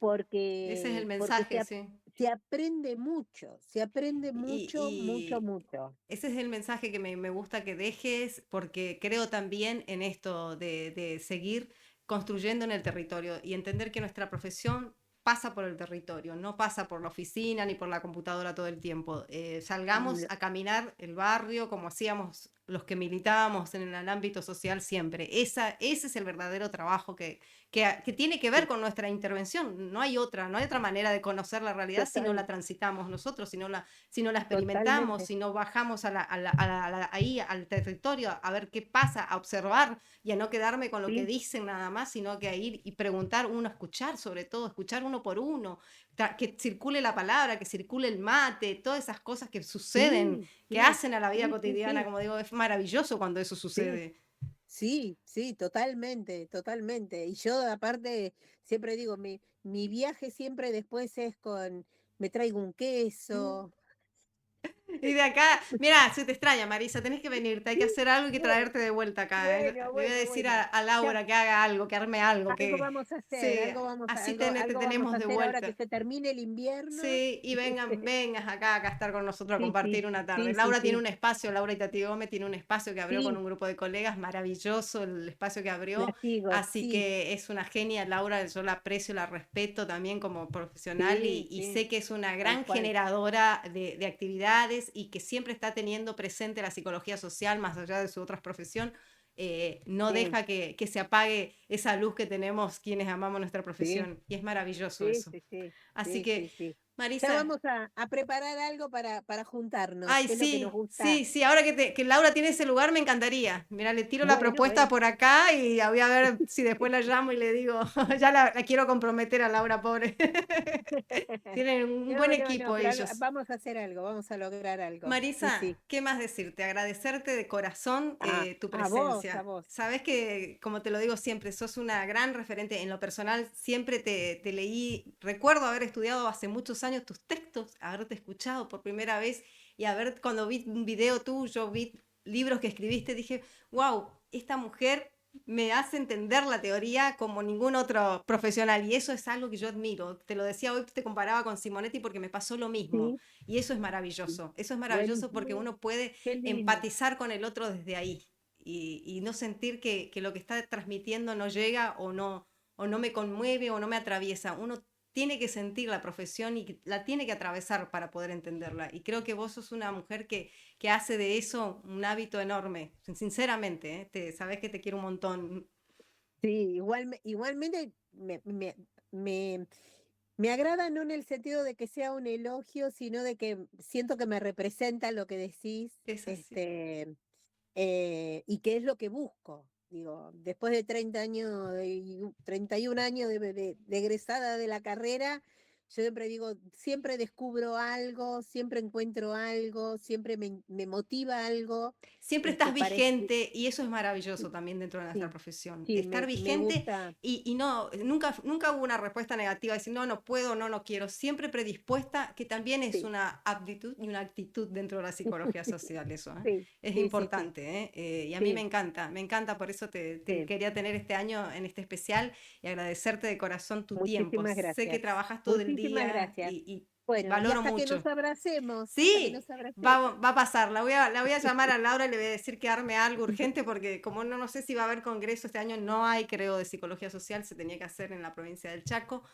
Ese es el porque mensaje, sí. se aprende mucho, mucho, Y mucho. ese es el mensaje que me gusta que dejes, porque creo también en esto de seguir construyendo en el territorio y entender que nuestra profesión pasa por el territorio, no pasa por la oficina ni por la computadora todo el tiempo. Salgamos Mm, a caminar el barrio como hacíamos los que militábamos en el ámbito social siempre. Ese es el verdadero trabajo que tiene que ver sí, con nuestra intervención. No hay otra manera de conocer la realidad si no la total, transitamos nosotros, si no la experimentamos, totalmente. si no bajamos ahí al territorio a ver qué pasa, a observar y a no quedarme con lo que Sí, dicen nada más, sino que a ir y preguntar uno, escuchar sobre todo, escuchar uno por uno, que circule la palabra, que circule el mate, todas esas cosas que suceden, sí, que sí, hacen a la vida sí, sí, cotidiana, sí, como digo, es maravilloso cuando eso sí, sucede. sí, sí, totalmente, totalmente. Y yo aparte siempre digo, mi viaje siempre después es me traigo un queso. Y de acá, mira, se te extraña, Marisa, tenés que venirte, hay que hacer algo y que Bueno, traerte de vuelta acá. bueno, Le voy a bueno, decir bueno. a Ya, Laura que haga algo, que arme algo, algo que vamos a hacer, sí, así te algo vamos a tenemos de hacer ahora que vuelta. se termine el invierno. Sí, y vengas acá a estar con nosotros a Sí, sí, compartir una tarde. sí, sí, Laura tiene sí, un espacio, Laura Itati Gómez tiene un espacio que abrió con sí, un grupo de colegas, maravilloso el espacio que la abrió, sigo, así sí, que es una genia, Laura, yo la aprecio, la respeto también como profesional sí, y sí, sé que es una tal gran cual. generadora de actividades y que siempre está teniendo presente la psicología social más allá de su otra profesión. No Sí, deja que se apague esa luz que tenemos quienes amamos nuestra sí, profesión y es maravilloso sí, eso. sí, sí, Así sí, que, sí, sí. Ya Marisa, vamos a preparar algo para juntarnos, ay, que es lo que nos sí, gusta. sí, sí, ahora que Laura tiene ese lugar me encantaría. Mira, le tiro la Bueno, propuesta bueno. por acá y voy a ver si después la llamo y le digo, ya la quiero comprometer a Laura, pobre. Tienen un buen No, no, no, equipo pero ellos. vamos a hacer algo, vamos a lograr algo. Sí, Marisa, sí. ¿qué más decirte? Agradecerte de corazón tu A vos, a presencia. vos. Sabes que, como te lo digo siempre, sos una gran referente. En lo personal, siempre te leí, recuerdo haber estudiado hace muchos años tus textos, haberte escuchado por primera vez y a ver, cuando vi un video tuyo, vi libros que escribiste, dije, wow, esta mujer me hace entender la teoría como ningún otro profesional y eso es algo que yo admiro. Te lo decía hoy, te comparaba con Simonetti porque me pasó lo mismo Sí, y eso es maravilloso. Eso es maravilloso porque buenísimo. uno puede Qué lindo. empatizar con el otro desde ahí y no sentir que lo que está transmitiendo no llega o no me conmueve o no me atraviesa. Uno tiene que sentir la profesión y la tiene que atravesar para poder entenderla. Y creo que vos sos una mujer que hace de eso un hábito enorme, sinceramente, ¿eh? Sabés que te quiero un montón. Sí, igualmente me, me agrada no en el sentido de que sea un elogio, sino de que siento que me representa lo que decís, Es así. y que es lo que busco. Digo, después de 30 años, 31 años de egresada de la carrera, yo siempre digo, siempre descubro algo, siempre encuentro algo, siempre me motiva algo, Siempre estás parece, vigente y eso es maravilloso también dentro de nuestra sí, profesión. sí, Estar me vigente gusta, y no, nunca hubo una respuesta negativa, decir no, no puedo, no, no quiero. Siempre predispuesta, que también es sí, una aptitud y una actitud dentro de la psicología social, eso, ¿eh? sí, Es sí, sí, sí, importante, ¿eh? Y a mí sí, me encanta, por eso te sí. quería tener este año en este especial y agradecerte de corazón tu tiempo. Muchísimas Sé que gracias. trabajas todo el Muchísimas día gracias. y Bueno, y valoro mucho. hasta que nos Sí, abracemos. va a pasar. La voy a llamar a Laura y le voy a decir que arme algo urgente porque como no, no sé si va a haber congreso este año, no hay, creo, de psicología social, se tenía que hacer en la provincia del Chaco.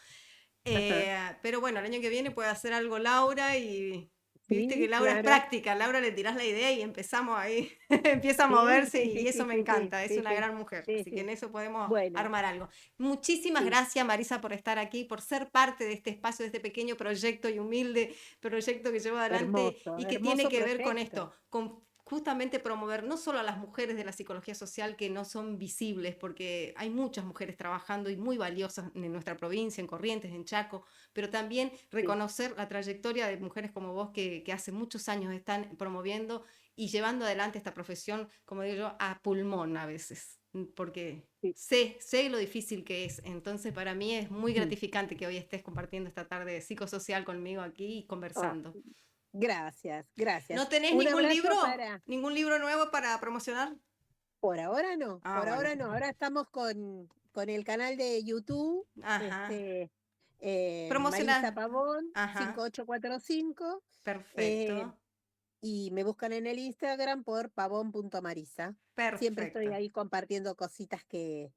Ajá. Pero bueno, el año que viene puede hacer algo Laura y viste que Sí, Laura es claro. práctica. Laura le tirás la idea y empezamos ahí, empieza a Sí, moverse sí, y sí, eso sí, me sí, sí, encanta. Es sí, una sí, gran mujer, sí, así que sí. en eso podemos Bueno, armar algo. Muchísimas sí, gracias, Marisa, por estar aquí, por ser parte de este espacio, de este pequeño proyecto y humilde proyecto que llevo adelante hermoso, y que tiene hermoso que ver con proyecto. esto, con justamente promover no solo a las mujeres de la psicología social que no son visibles, porque hay muchas mujeres trabajando y muy valiosas en nuestra provincia, en Corrientes, en Chaco, pero también Sí, reconocer la trayectoria de mujeres como vos que hace muchos años están promoviendo y llevando adelante esta profesión, como digo yo, a pulmón a veces, porque sí, sé lo difícil que es. Entonces, para mí es muy mm. gratificante que hoy estés compartiendo esta tarde psicosocial conmigo aquí y Ah, conversando. gracias, gracias. ¿No tenés Un abrazo para, ningún libro nuevo para promocionar? por ahora no, Ah, por bueno. ahora no. Ahora estamos con el canal de YouTube, Ajá. Marisa Promocionar. Pavón, Ajá. 5845. eh, Perfecto. y me buscan en el Instagram por pavón.marisa. Siempre estoy Perfecto. ahí compartiendo cositas que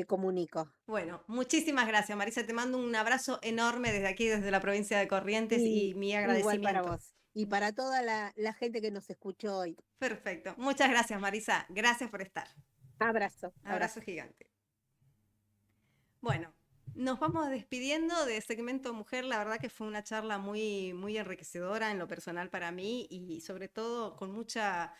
comunico. Bueno, muchísimas gracias, Marisa. Te mando un abrazo enorme desde aquí, desde la provincia de Corrientes Y y mi igual para agradecimiento. vos. Y para toda la gente que nos escuchó hoy. Perfecto. Muchas gracias, Marisa. Gracias por estar. Abrazo, Abrazo abrazo. gigante. Bueno, nos vamos despidiendo de segmento mujer. La verdad que fue una charla muy enriquecedora en lo personal para mí y sobre todo con mucha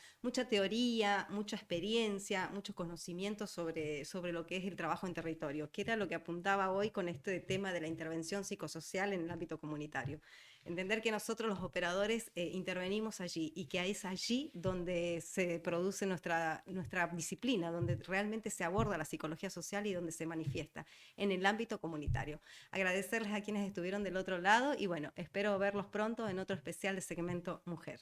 teoría, mucha experiencia, muchos conocimientos sobre lo que es el trabajo en territorio, que era lo que apuntaba hoy con este tema de la intervención psicosocial en el ámbito comunitario. Entender que nosotros los operadores intervenimos allí y que es allí donde se produce nuestra disciplina, donde realmente se aborda la psicología social y donde se manifiesta en el ámbito comunitario. Agradecerles a quienes estuvieron del otro lado y bueno, espero verlos pronto en otro especial de segmento Mujer.